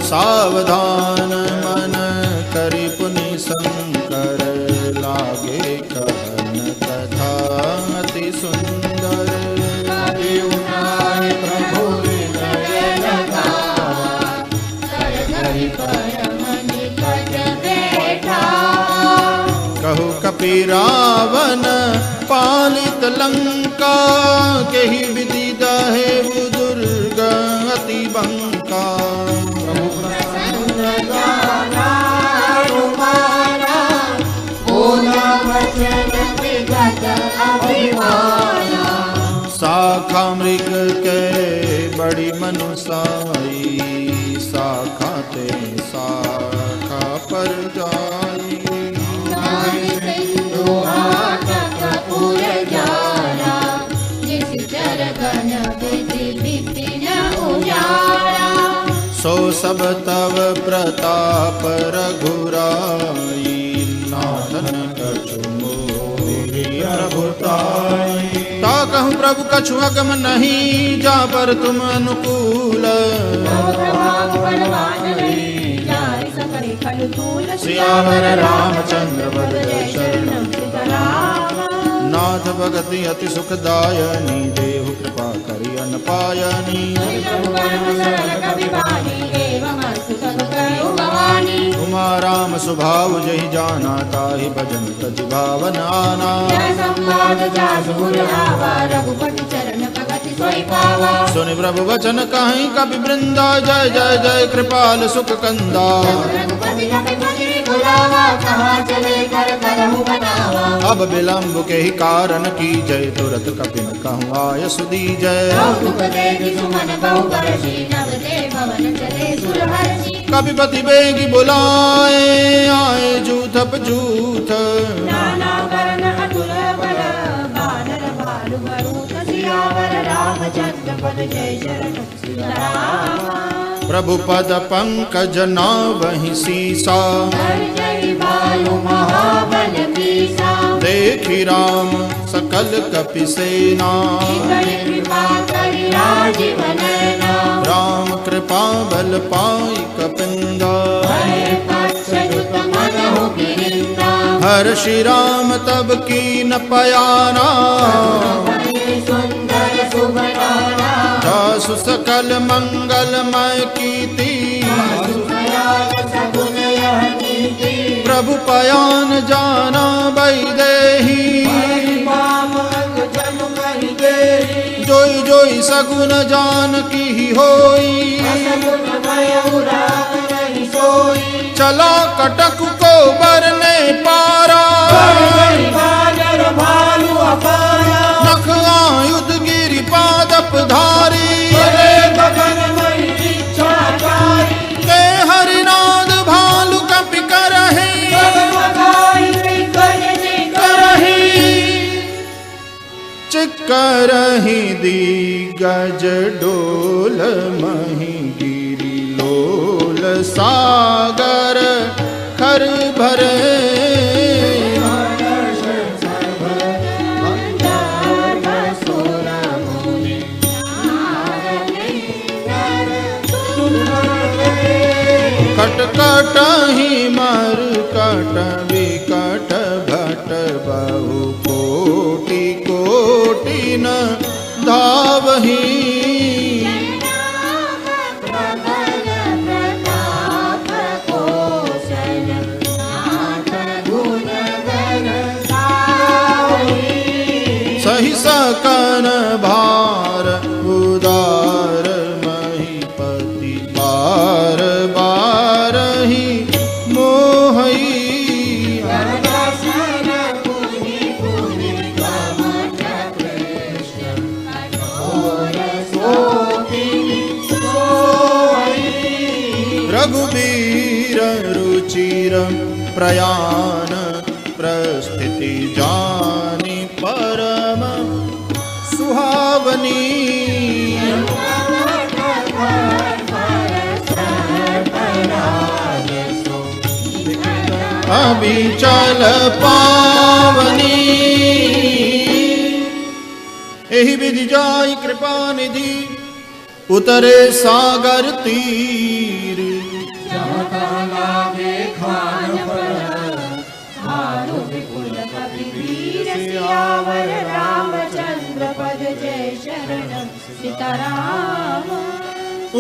सावधान मन करि पुनि शंकर, लागे कहन कथा अति सुंदर। प्रभु हृदय लगावा, कर परम निकट बैठा। कहु कपि रावण पालित लंका, केहि विधि दहेउ दुर्ग अति बंका। शाखा मृग के बड़ी मनुसाई, शाखा ते शाखा पर जाई। सो सब तव प्रताप रघुराई, नाथन कछु मोहि प्रभुताई। ता कहूँ प्रभु कछु अगम नहीं, जा पर तुम अनुकूल। सियावर रामचंद्र भज जय शरणम सीताराम। नाथ भगति अति सुखदायनी, देहु कृपा करि अन पायनी। उमा राम स्वभाव जहि जाना, ताहि भजन तजि भावन आना। सुनि प्रभु वचन कहीं कपि वृंदा, जय जय जय कृपाल सुख कंदा। अब विलंब के ही कारण की जय, तुरत कपि न कहूँ आय सुदीजय। कपिपति बेगी बुलाए, आए जूथप जूथ। प्रभु पद पंकज नावहि सीसा, देखि राम सकल कपि सेना। राम कृपा बल पाई कपिंदा, हर्षि राम तब कीन पयाना। जासु सकल मंगलमय कीर्ति, प्रभु पयान जाना बैदेही। जोई जोई सगुन जान की होई, चला कटक को बरने पारा। करहि दिग्गज डोल मही गिरि लोल सागर खर भरे कट कटहि मर कट विकट भट बहु कोटि कोटि न धावहि सहि सकन भार उदार महीपति बार बार ही मोहई रघुबीर रुचिर प्रयाण प्रस्थिति जानी परम सुहावनी अभिचल पावनी एहि विधि जाई कृपा निधि उतरे सागर तीर सियावर रामचंद्र पद जय शरणम सीताराम।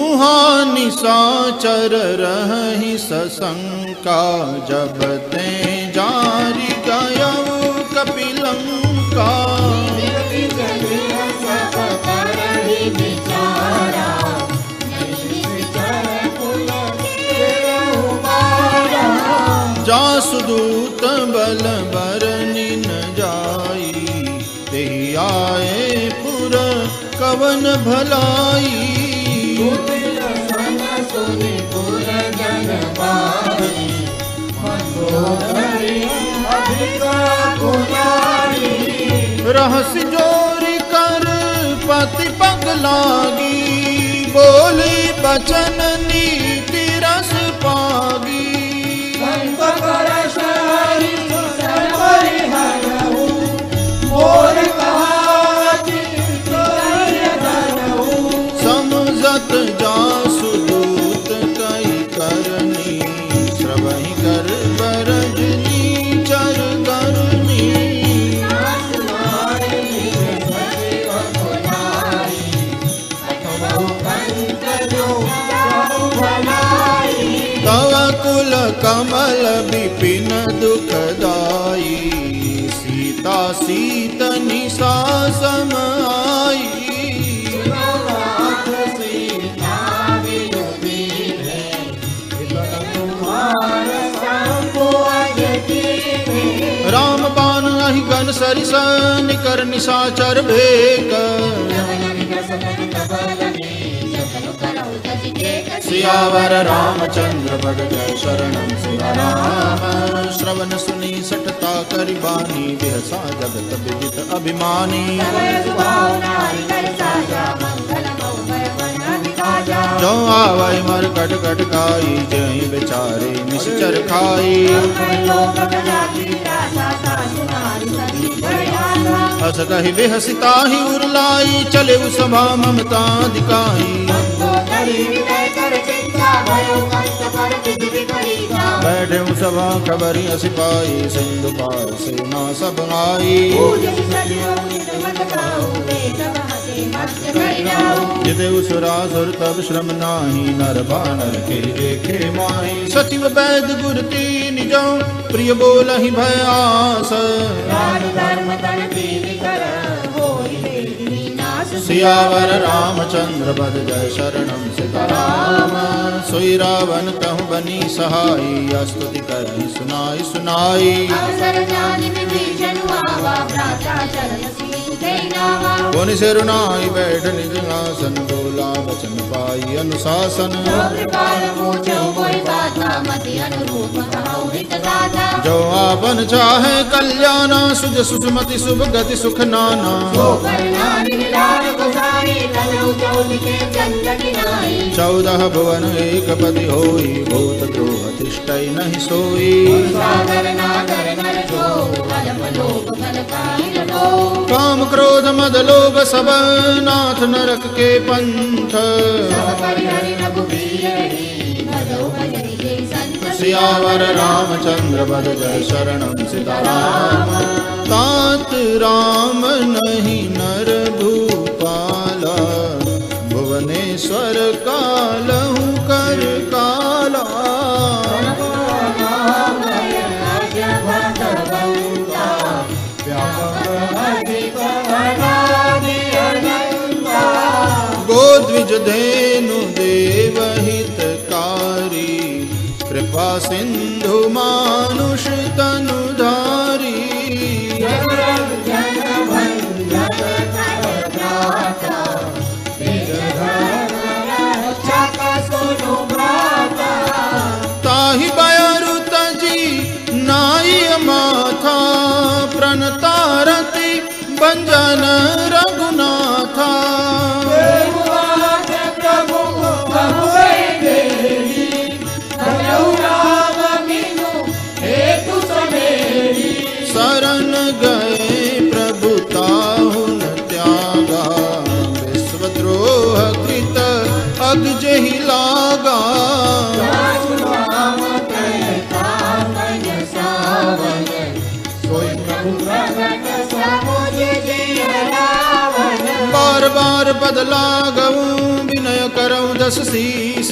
उहाँ निशाचर रहहि सशंका जब ते जारी गयऊ कपिलंका जासुदूत बल बरनि न जाई तेहि आए पुर कवन भलाई रहस्य जोरी कर पति पग लागी बोली बचन नीति रस पागी समझत जासुदूत कई करनी श्रवहि कर बरजनी चर करनी तव कुल कमल विपिन दुखदाई सीता सीत निशा समाई राम बाण अहि गन सरिस निकर निशाचर भेक सियावर रामचंद्र पद जय शरणम सीताराम। श्रवण सुनी सठता करि बानी बिहसा जगत विदित अभिमानी जो आवै मर कट कट खाई जय बेचारे निश्चर खाई हस कहि बेहसिताहि उरलाई चले सभा ममता दिखाई बैठे सभा खबरी सिपाही सिंधु पार सेना सब आई जिते उसुरासुर तब श्रम नाही नर बानर के देखे माही सचिव वैद गुर तीन जो प्रिय बोलहि भय आस सियावर रामचंद्र पद जय शरणम सीताराम। सोई रावण कहूँ बनी सहाई स्तुति करी सुनाई सुनाई अवसर जानि विभीषण आवा भ्राता चरण सुखे नावा पुनि सिरुनाई बैठ निज आसन बोला वचन पाई अनुशासन कृपाल पूछो कोई बाता मति अनुरूप कहो हित दाता जो आपन चाहे कल्याणा सुज सुषमति शुभ गति सुख नाना जो करना निलार गोसाई तनु चौदिके चंद किनाई 14 भुवन एक पति होई भूत द्रोह तिष्ठै नहीं सोई सागर नागर नर जो कलप लोभ बल काई लो काम क्रोध मद लोभ सब नाथ नरक के पंथ सब परिहरि रघुबीर भजो भजनि जय संत सियावर रामचंद्र बद जय शरणम सीताराम तात राम नहीं नर भूपाला भुवनेश्वर कालहु कर काला गोद्विज धेनु देवहितकारी कृपा सिंधु मानुष तनुधारी ताहि बयरु तजी नाई माथा प्रणतारति भंजन रघुनाथा शरण गए प्रभु ताहुन त्यागा विश्वद्रोह कृत अग्ज ही लागा बार बार बदला गऊं विनय करऊं दस शीस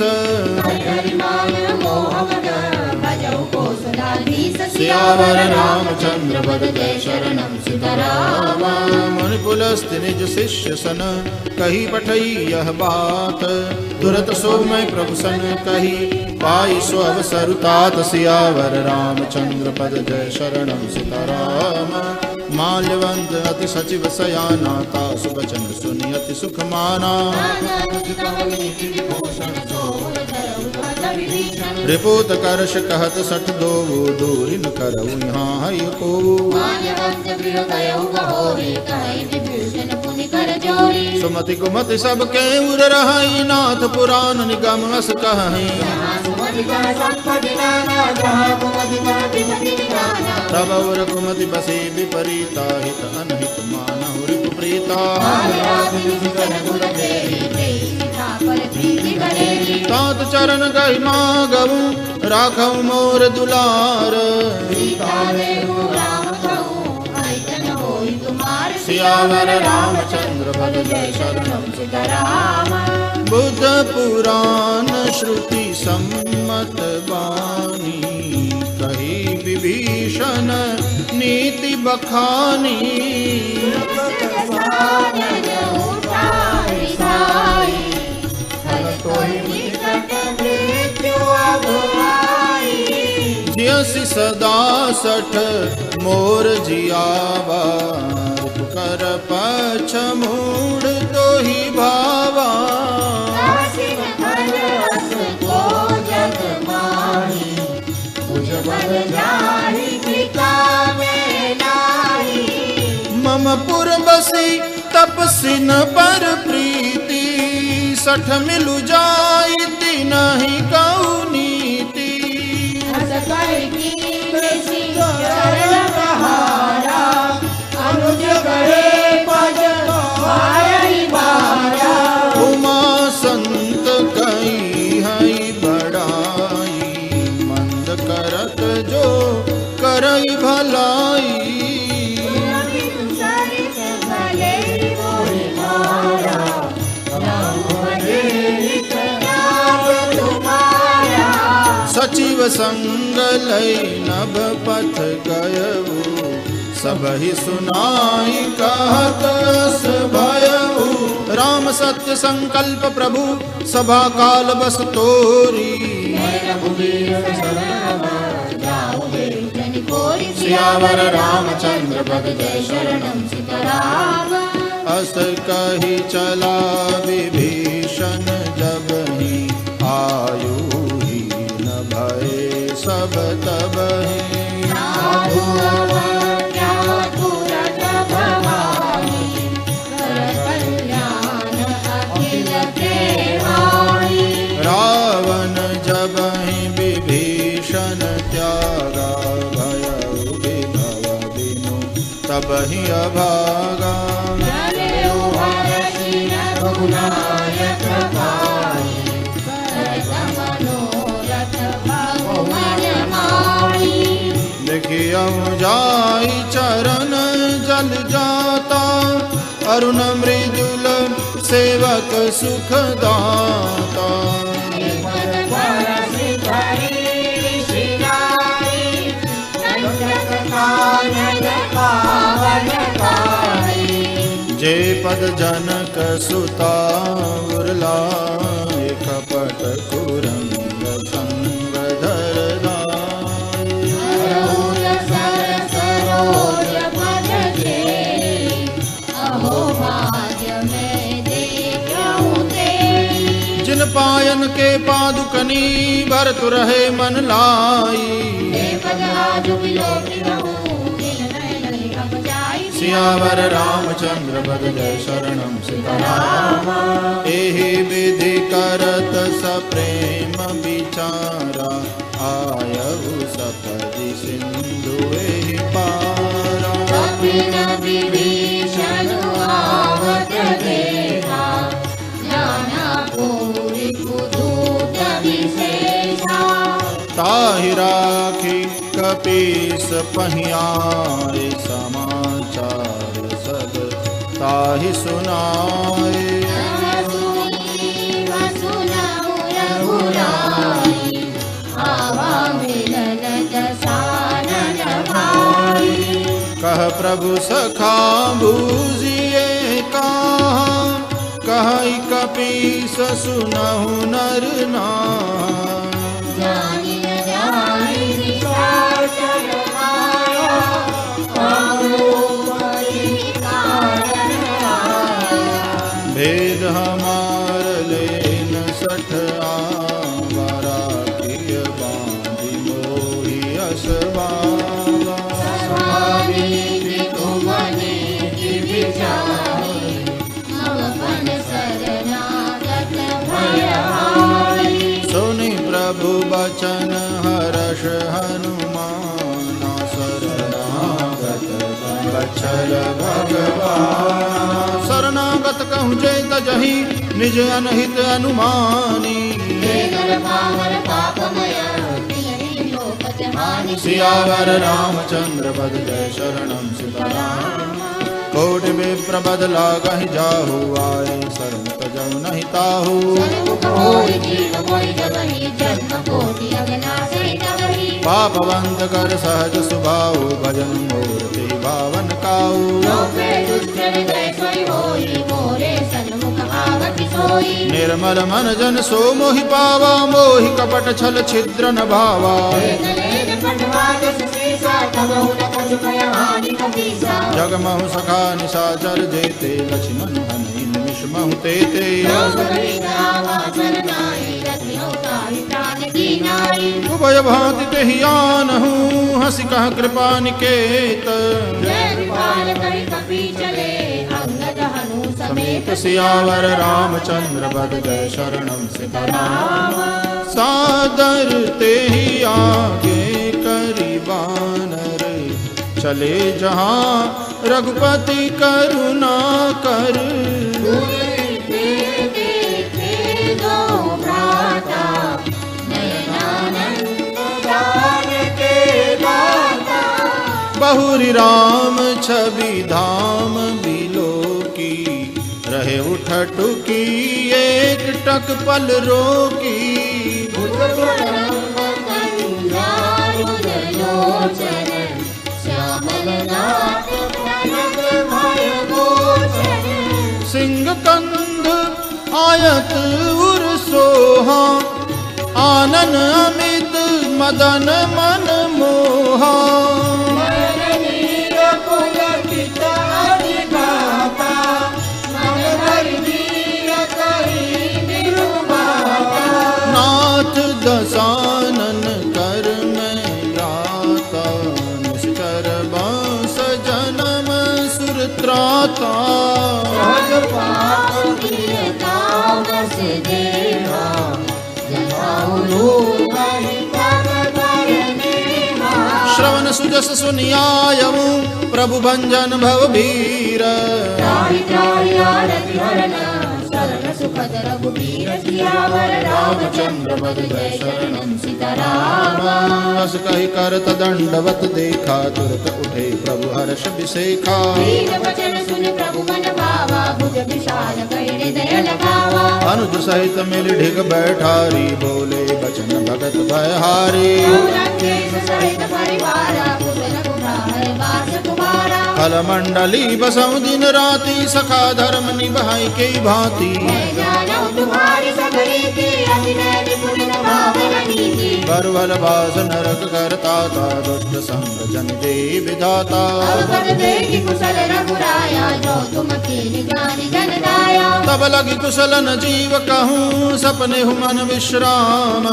सियावर रामचंद्र बद जय शरणम सीताराम मुनि पुलस्त्य निज शिष्य सन कही पठई यह बात तुरत सो मैं प्रभु सन कही पाई सो अवसर तात सियावर रामचंद्र पद जय शरणम सीताराम माल्यवंत अति सचिव सयाना तासु वचन सुनि अति सुख माना रिपोत करश कहत सठ दो दूरी न करऊ यहाँ है को सुमति कुमति सब के उर रहाई नाथ पुराण निगम अस कहीं तब उर कुमति बसे विपरीता हित अनहित मानहु रिपु प्रीता तात चरण गई मागऊ राखऊ मोर दुलार सियावर रामचंद्र बद जय शरणम सीताराम बुद्ध पुराण श्रुति सम्मत बानी कही विभीषण नीति बखानी जियसि सदा सठ मोर जियावा कर पछ मूढ़ तो ही भावा मम पुर बसी तपसिन पर प्रीति सठ मिलु जाइति नहीं कऊ नीति उमा संत कई हई बड़ाई मंद करत जो करई भलाई सचिव संग लई नभ पथ गयऊ सबहि सुनाई कहत अस भयऊ राम सत्य संकल्प प्रभु सभा काल बस तोरी सियावर रामचंद्र पद जय शरणम सीताराम। अस कही चला विभीषण जब ही आयु ही न भय सब तब ही साधु अवज्ञा तुरत भवाई, कर कल्याण अखिल केवाई। रावण जब ही विभीषण त्यागा भय विभव बिनु तब ही अभागा रघुनायक पाई, करत मनोरथ भगवान माई। देखियो जाई चरण जल जाता, अरुण मृदुल सेवक सुख दाता। जे पद जनक सुता उर्लाए, कपट कुरंग संग धर दाई। सरोज पद जे, अहो भाग्य में देखूं ते। जिन पायन के पादुकनी भरतु रहे मन लाई। पद आजु विलोकी रहूं, दिन नयन अब जाई। सियावर रामचंद्र पद जय शरणम सीताराम। एहि विधि करत सप्रेम विचारा, आयहु सपदि सिंधु एहि पारा। कपिन विभीषण आवत देखा, जाना पूरी पुदूत विशेषा। ताहि राखी कपीस पहियाए, समाचार सब ताहि सुनाए। सुनहु रघुराई, आवा मिलन दसानन भाई। कह प्रभु सखा बूझिए कहाँ, कहि कपीस सुनहु नर नार। जानि न जानि निशाचर माया, कामरूपी कारण आया। भेद हमार लेन सठ आवारा, किय बांधि मोहि असवावा। स्वामी तुमने की विचारी, भगवन शरणागत भयहारी। सुनि प्रभु बचन हर्ष हनुमाना, शरणागत बचल भगवान। शरणागत कहूँ जे तजहि, निज अनहित अनुमानी। पावर पापमय, तिलहि लोकत हानि। सियावर रामचंद्र पद जय शरणम सीताराम। कोटि विप्र बद लागहि जाहु, आए शरण तजौ नहीं ताहु। सन्मुख होई जीव मोहि जगहि, जन्म कोटि अगनासि तबहि। पापवंत कर सहज सुभाऊ, भजन मूर्ति भावन काऊ। लोके दुष्ट हृदय सोई होई, मोरे सन्मुख आवति सोई। निर्मल मन जन सो मोहि पावा, मोहि कपट छल छिद्र न भावा। जगमहु सखा निशाचर जेते, लक्ष्मण हनि निमिष महु तेते। उभय भांति तेहि आनहु, हंसि कह कृपा निकेत। समेत सियावर रामचंद्र पद जय शरणम सीताराम। सादर तेहि आगे करि बानर, चले जहाँ रघुपति करुणा कर। बहुरी राम छवि धाम बिलो की, रहे उठटुकी एक टक पल रोकी। सिंह कंध आयत उर सोहा, आनन अमित मदन मन मोहा। त्राता। सहज पाप किए तामस देहा, जताऊ लोग हितव करनेहा। श्रवण सुजस सुनियायऊ प्रभु भंजन भव भीर। त्राहि त्राहि आरति हरन शरण सुखद रघुबीर। सियावर रामचंद्र पद जय शरणम सीताराम। बस कहि करत दंडवत देखा, तुरत उठे प्रभु हर्ष विसेखा। दीन वचन सुन प्रभु मन भावा, भुज विशाल कहि हृदय लगावा। अनुज सहित मिल ढिग बैठारी, बोले बचन भगत भयहारी। लंकेश सहित परिवारा, पुर रघुराई वास कुमारा। फल मंडली बसऊ दिन राति, सखा धर्म निभाई के भांति। मैं जानऊ तुम्हारी सब रीति, अति निपुण भावन नीति। बरबल बास नरक करता था, दुष्ट संग जन दे विधाता। पद देखि कुशल रघुराया, जो तुम कीन जानि जन दाया। तब लगी कुशलन जीव कहूँ, सपने हु मन विश्राम।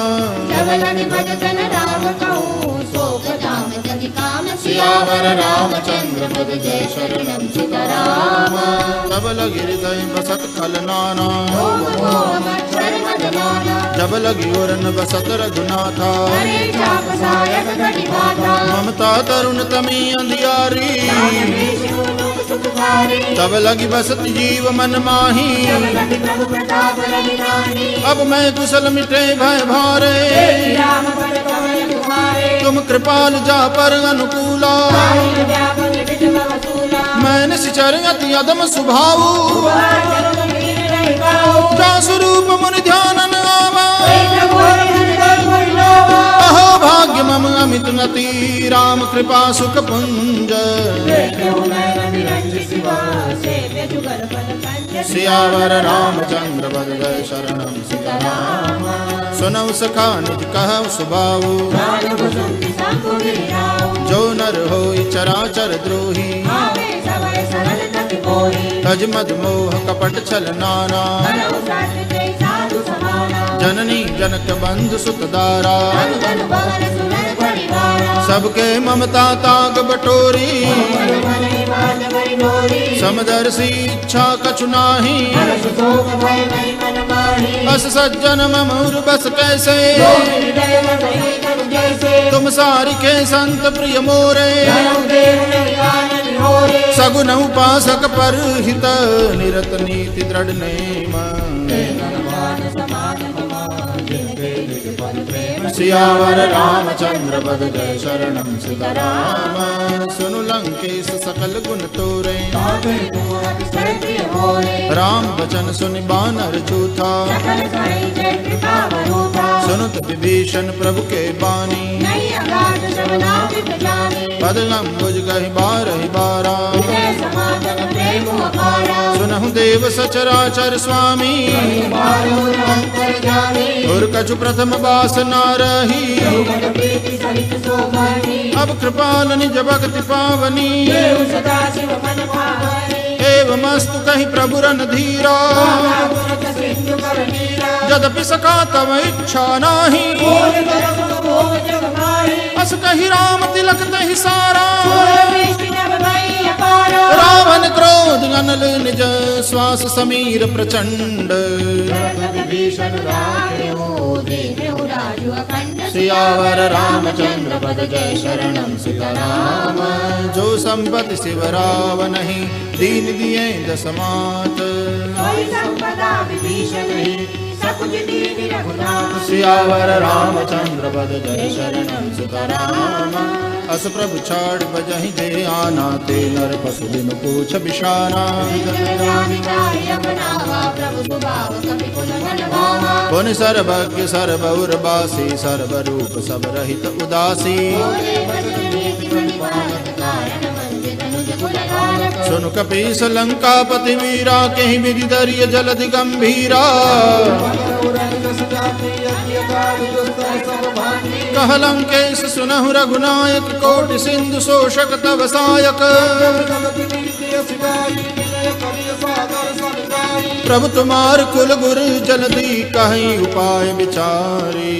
जब लगे भजन राम कहूँ, शोक धाम जगि काम। सियावर रामचंद्र पद जय शरणम सीताराम। तब लगी हृदय बसत खल नाना, मोह मच्छर मद माना। जब लगी उरन बसत रघुनाथा। हरे चाप सायक घटी बाधा, ममता तरुण तमी अंधियारी। विष्णु लोक सुखकारी। तब लगी बसत जीव मन माही, लगे प्रभु प्रताप लगी रानी। अब मैं कुशल मिटे भय भारे। राम पद कमल तुम्हारे, तुम कृपाल जा पर अनुकूला। साहिल व्यापक विट वसूला। मैं निश्चर अति अदम सुभाऊ, चरण लीन रहि पाऊँ। जा स्वरूप मुनि ध्यानन आवा। प्रभु हृदय कोई लोवा। अहो भाग्य मम अमित नति, राम कृपा सुख पुंज। देखो नैन निरंज शिवा, सेव्य जुगल पद कंज। सियावर रामचंद्र पद जय शरणम सीताराम। सुनऊ सखा निज कहु सुभाऊ, जान कुसुम संग गिराओ। जो नर होई चराचर द्रोही। आवे सबय सरल तति कोई, तज मद मोह कपट छल नाना। करऊ साथ ते साधु समाना। जननी जनक बंधु सुत दारा। धनु धनु भवन सुनर परिवारा। सबके ममता ताग बटोरी। मन मन निवाज बड़ी डोरी। समदर्शी इच्छा कछु नाही। हर्ष शोक भय नहीं मन माही। बस सज्जन ममूर बस कैसे, हृदय बसई तनु जैसे। तुम सारिके संत प्रिय मोरे। धनऊ देव नहीं आनन होरे। सगुन उपासक पर हित, निरत नीति दृढ़ नेम। धनवान समान कुमार, जिनके निज पद प्रेम। सियावर रामचंद्र पद जय शरणम सीताराम। सुनु लंकेश सकल गुण तोरे, ताके तुम अतिशय प्रिय होरे। राम वचन सुनि बानर चूथा। सकल साई जय कृपा वरूथा। सुनुत विभीषण प्रभु के बानी। नहीं अगाध श्रवणामृत जाने। पद अम्बुज गहि बारहि बारा। हृदय समागम प्रेम अपारा। सुनहु देव सचराचर स्वामी। बारो अंतर जाने। और कछु प्रथम बास ना रही। भगत प्रीति सहित शोभनी। अब कृपाल निज भक्ति पावनी। देव सदा शिव मन भावनी। एवं मस्तु कहि प्रभु रन धीरा। गुरत सिंधु कर नीरा। यद्यपि सका तव इच्छा नाही। बोल दरस भोग जग माही। अस कहि राम तिलक तहि सारा। दृष्टि नभ भई अपारा। रावण क्रोध अनल निज, श्वास समीर प्रचंड। विभीषण राखेऊ, दीनेऊ राजु अखंड। सियावर रामचंद्र पद जय शरणम सीताराम। जो संपत्ति शिव रावनहि, दीन दिए दसमात। कोई संपदा विभीषण ही, सकुच दीन रघुनाथ। सियावर रामचंद्र पद जय शरणम सीताराम। अस प्रभु छाड़ बजहि जे आना, ते नर पशु बिनु पूछ बिशाना। प्रभु सुभाव कपि कुल मन भावा। पुनि सर्वज्ञ सर्वउर्वासी, सर्वरूप सब रहित उदासी। बोले बचन नीति परिपालक, कारण मंजिल अनुज कुल धारक। सुनु कपीस लंकापति वीरा, कहीं विधि दरिय जलधि गंभीरा। कह लंकेश सुनहु रघुनायक, कोटि सिंधु शोषक तव सायक। प्रभु तुम्हार कुल गुर जल्दी, कहीं उपाय विचारी।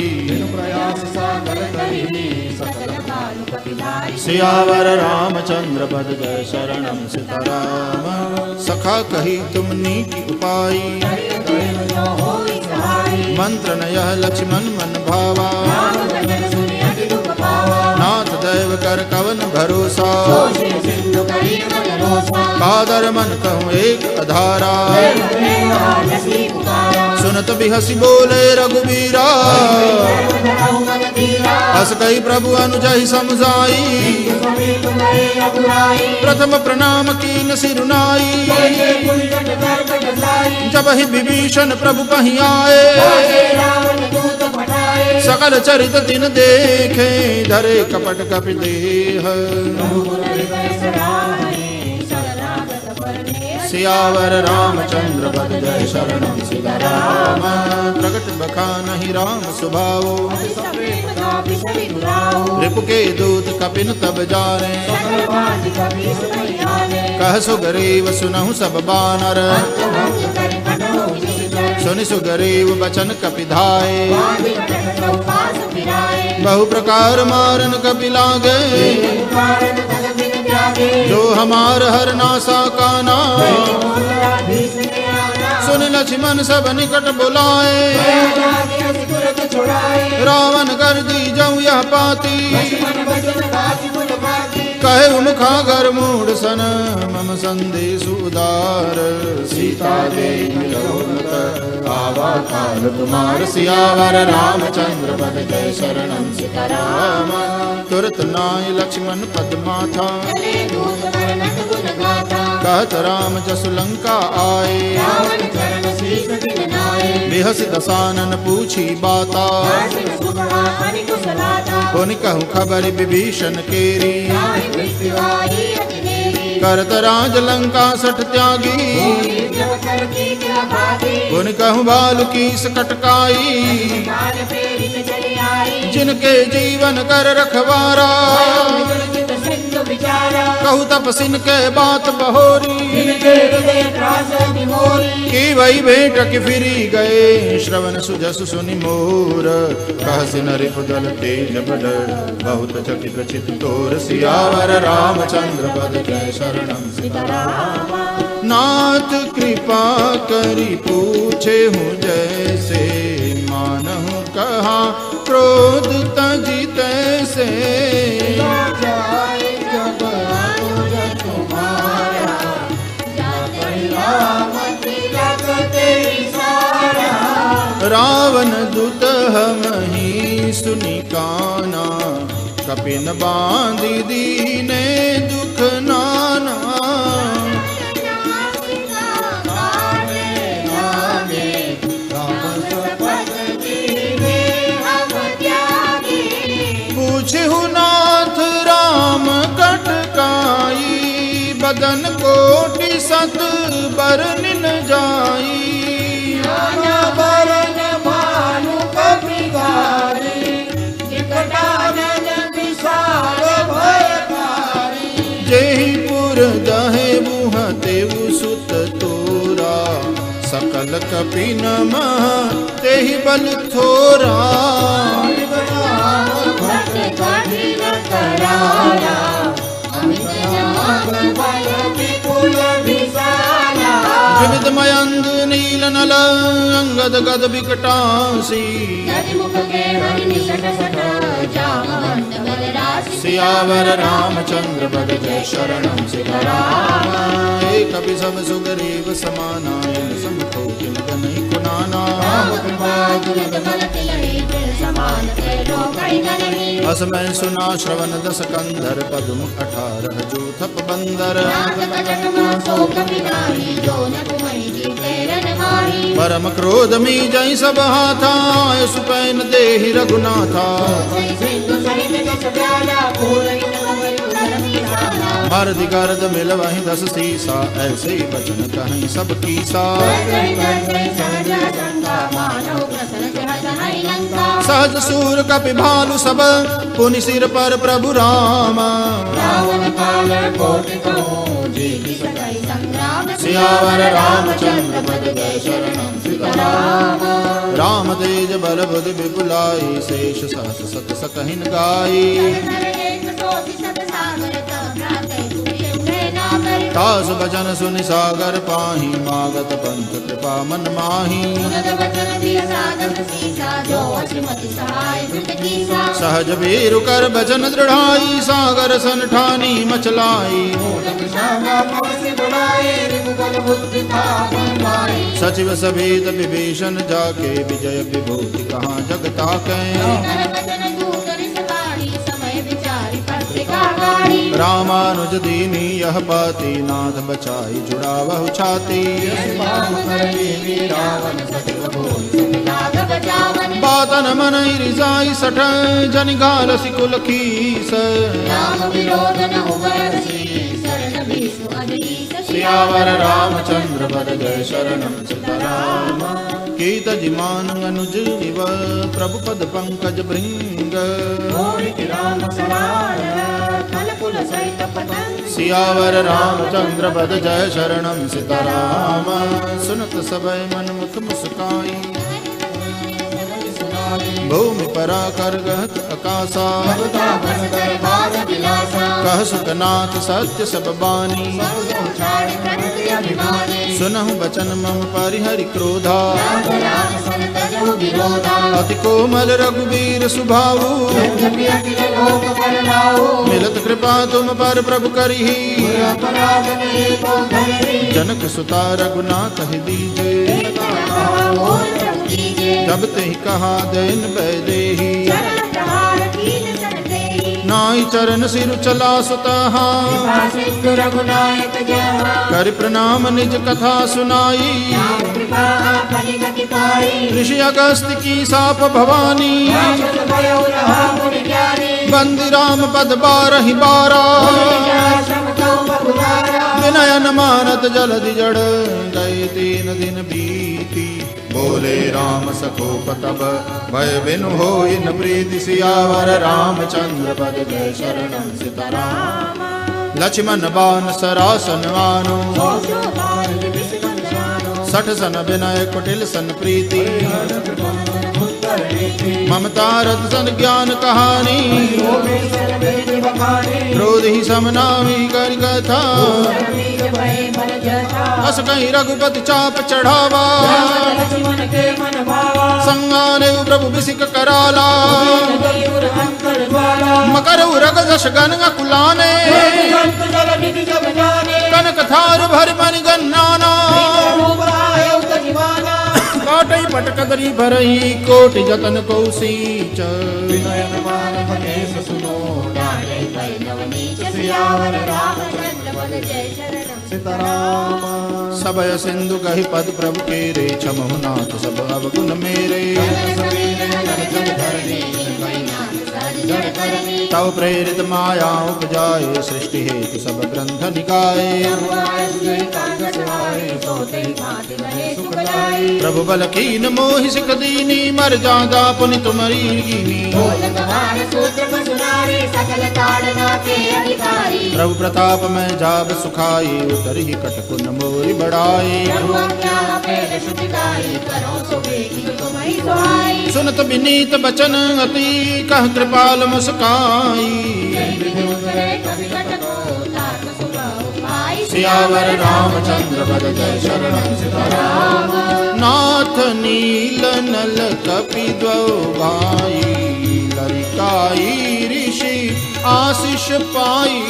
सियावर रामचंद्र पद जय शरणम सीताराम। सखा कही तुमनी की उपाई, मंत्र न यह लक्ष्मण मन भावा। नाथ दैव कर कवन भरोसा, कादर मन कहूँ एक अधारा। सुनत भी हसी बोले रघुबीरा, हस कही प्रभु अनुजहि समझाई। प्रथम प्रणाम कीन सिरुनाई, जब ही विभीषण प्रभु पही आए। सकल चरित दिन देखे, धरे कपट कपि देह। सियावर रामचंद्र पद जय शरणम सीताराम। प्रगट बखानहि राम सुभाओ, रिपु के दूत कपिन तब जाने। कह सुग्रीव सुनहु सब बानर, सुनि सुग्रीव बचन कपि धाये। बहु प्रकार मारन कपि लागे, जो हमार हर नासा काना। सुन लक्ष्मण सब निकट बुलाए, रावण कर दी जऊ यह पाती। कहे मुखागर मूढ़ सन, मम संदेश उदार। सीता देवी आवा काल तुम्हार। सियावर रामचंद्र पद जय शरणम सीताराम। तुरत नाय लक्ष्मण पद माथा, कहत राम जसु लंका आए। बिहस दसानन पूछी बाता, पुनि कहूँ खबर विभीषण केरी। करत राज लंका सठ त्यागी, पुनि कहूँ बाल की सकटकाई। जिनके जीवन कर रखवारा, कहु तपसिन के बात बहोरी। की वही भेंट की फिरी गए, श्रवण सुजस सुनि मोर। कहसिन रिपुदल तेज बड़, बहुत चकित चित तोर। सियावर रामचंद्र पद जय शरणम सीताराम। नाथ कृपा करी पूछे हूँ जैसे, मानहु कहा क्रोध तजी तैसे। रावण दूत हमहि सुनि काना, कपिन बांधि दीने दुख नाना। पूछहु नाथ राम कटकाई, बदन कोटि सत बरन जाई। जेहि पुर दहे मुह तेउ सुत तोरा, सकल कपि नमः तेहि बल थोरा। विविध मयंग नील नल अंगद गद विकटासी। सियावर रामचंद्र पद जय शरणम सीताराम। एक कपि सब सुग्रीव समाना, समको तिलक नहीं कुनाना। अस मैं सुना श्रवण दस कंधर, पद्म 18 जो थप बंदर। परम क्रोध मी जय सब हाथा, सुपैन देहि रघुनाथा। मर्द गर्द मिल वहीं 10 सीसा, ऐसे ही बचन कहीं सब कीसा। सहज सूर कपि भालु सब, पुनि सिर पर प्रभु राम। सियावर रामचंद्र पद जय शरणम सीताराम। राम तेज बल बुद्धि विपुलाई, शेष सहस सत सकहिन गाई। तास बचन सुनि सागर पाही मागत पंथ कृपा मन माही सुनत बचन प्रिय साधक सीसा जो असिमति सहाय कृत कीसा सहज वीरु कर बचन दृढ़ाई सागर सन ठानी मचलाई सचिव सभेद विभीषण जाके विजय विभूति कहाँ जगता के रामानुज दीनी यह पाती नाथ बचाई जुड़ा वह छाती बातन मन रिजाई सठ जन गाल सिकुल खीस सियावर रामचंद्र पद जय शरणम सीताराम कीत जिमान अनुज इव प्रभु पद पंकज भृंग सियावर रामचंद्र पद जय शरणम सीताराम सुनत सबय मन मुख मुस्काई भूमि परा कर गहत आकाशा कह सुखनाथ सत्य सब बानी सुनहु बचन मम परिहरि क्रोधा अति कोमल रघुवीर सुभाऊ मिलत कृपा तुम पर प्रभु करिहि जनक सुता रघुनाथ ही दीजे जब ते कहा दैन बैदेही नाई चरण सिर चला सुतहा कर प्रणाम निज कथा सुनाई ऋषि अगस्त की साप भवानी बंदी राम पद बारहि बारा विनयन मानत जलधि जड़ गए 3 दिन बीती बोले राम सकोप तब भय बिनु होई न प्रीति सियावर रामचंद्र पद जय शरणम सीताराम लक्ष्मण बान सरासन मानो सठ सन विनय कुटिल सन प्रीति ममता रथ सन ज्ञान कहानी क्रोध ही समनामी कर कथा अस कहीं रघुपति चाप चढ़ावा संगाने प्रभु बिसिक कराला मकर उरग जश गन कुलाने कनक थार भर मन गन्नाना काटई पटकदरी भरही कोटि जतन कौशीच विनयन मान महेश सुनो डाले भय नवनीच सियावर रामचंद्र पद जय शरणम सीताराम सबय सिंधु कहि पद प्रभु के रे छमहु नाथ सब अवगुण मेरे तव प्रेरित माया उपजाए सृष्टि हेतु सब ग्रंथ निकाय प्रभु बल कीन मोहि सिख दीनी मर जादा पुनि तुमरी कीनी प्रभु प्रताप में जाब सुखाई उतरि कटकुन मोरि बढ़ाई सुनत विनीत बचन अति कह कृपाल मुस्काई सियावर रामचंद्र पद जय शरणम सीताराम नाथ नील नल कपि द्वौ भाई लरिकाई ऋषि आशीष पाई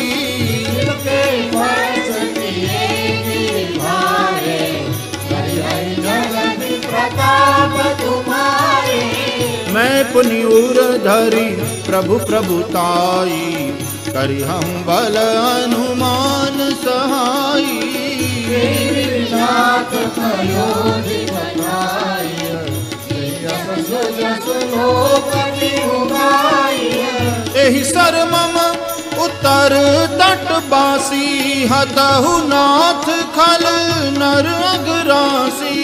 मैं पुनियूर धरी प्रभु प्रभुताई करि हम बल अनुमान सहाई एहि सर मम उत्तर तट बासी हतहु नाथ खल नर अगरासी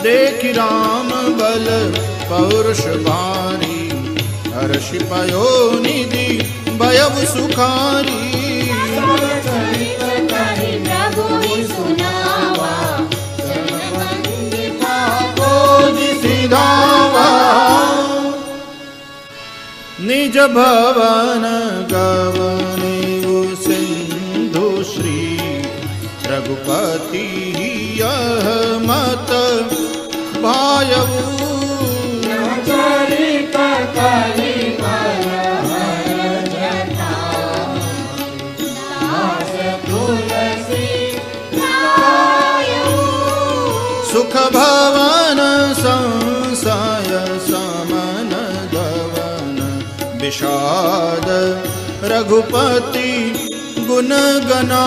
देख राम बल पौरुष भारी हर्ष पयो निधि भयउ सुखारी सिधावा निज भवन गवने सिंधु श्री रघुपति यह मत भायऊ चरित कलि मनोहर जटा दास तुलसी लायऊ सुख भवन संशय समन गवन विषाद रघुपति गुण गना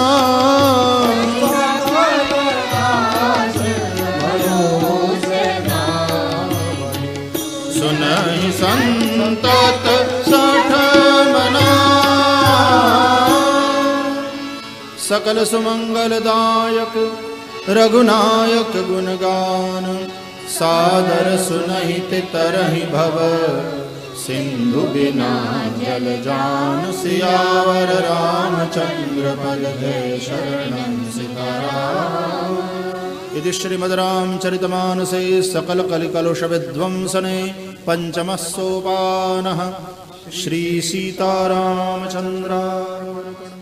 सुनहि संतत सठ मना सकल सुमंगलदायक रघुनायक गुणगान सादर सुनहि तरहि भव सिंधु बिना जल जान सियावर रामचंद्र पद जय शरणं सीताराम। इति श्रीमद्रामचरितमानसे सकल कलिकलुष विध्वंसने पंचमः सोपानः श्री सीतारामचंद्रार्पणम्।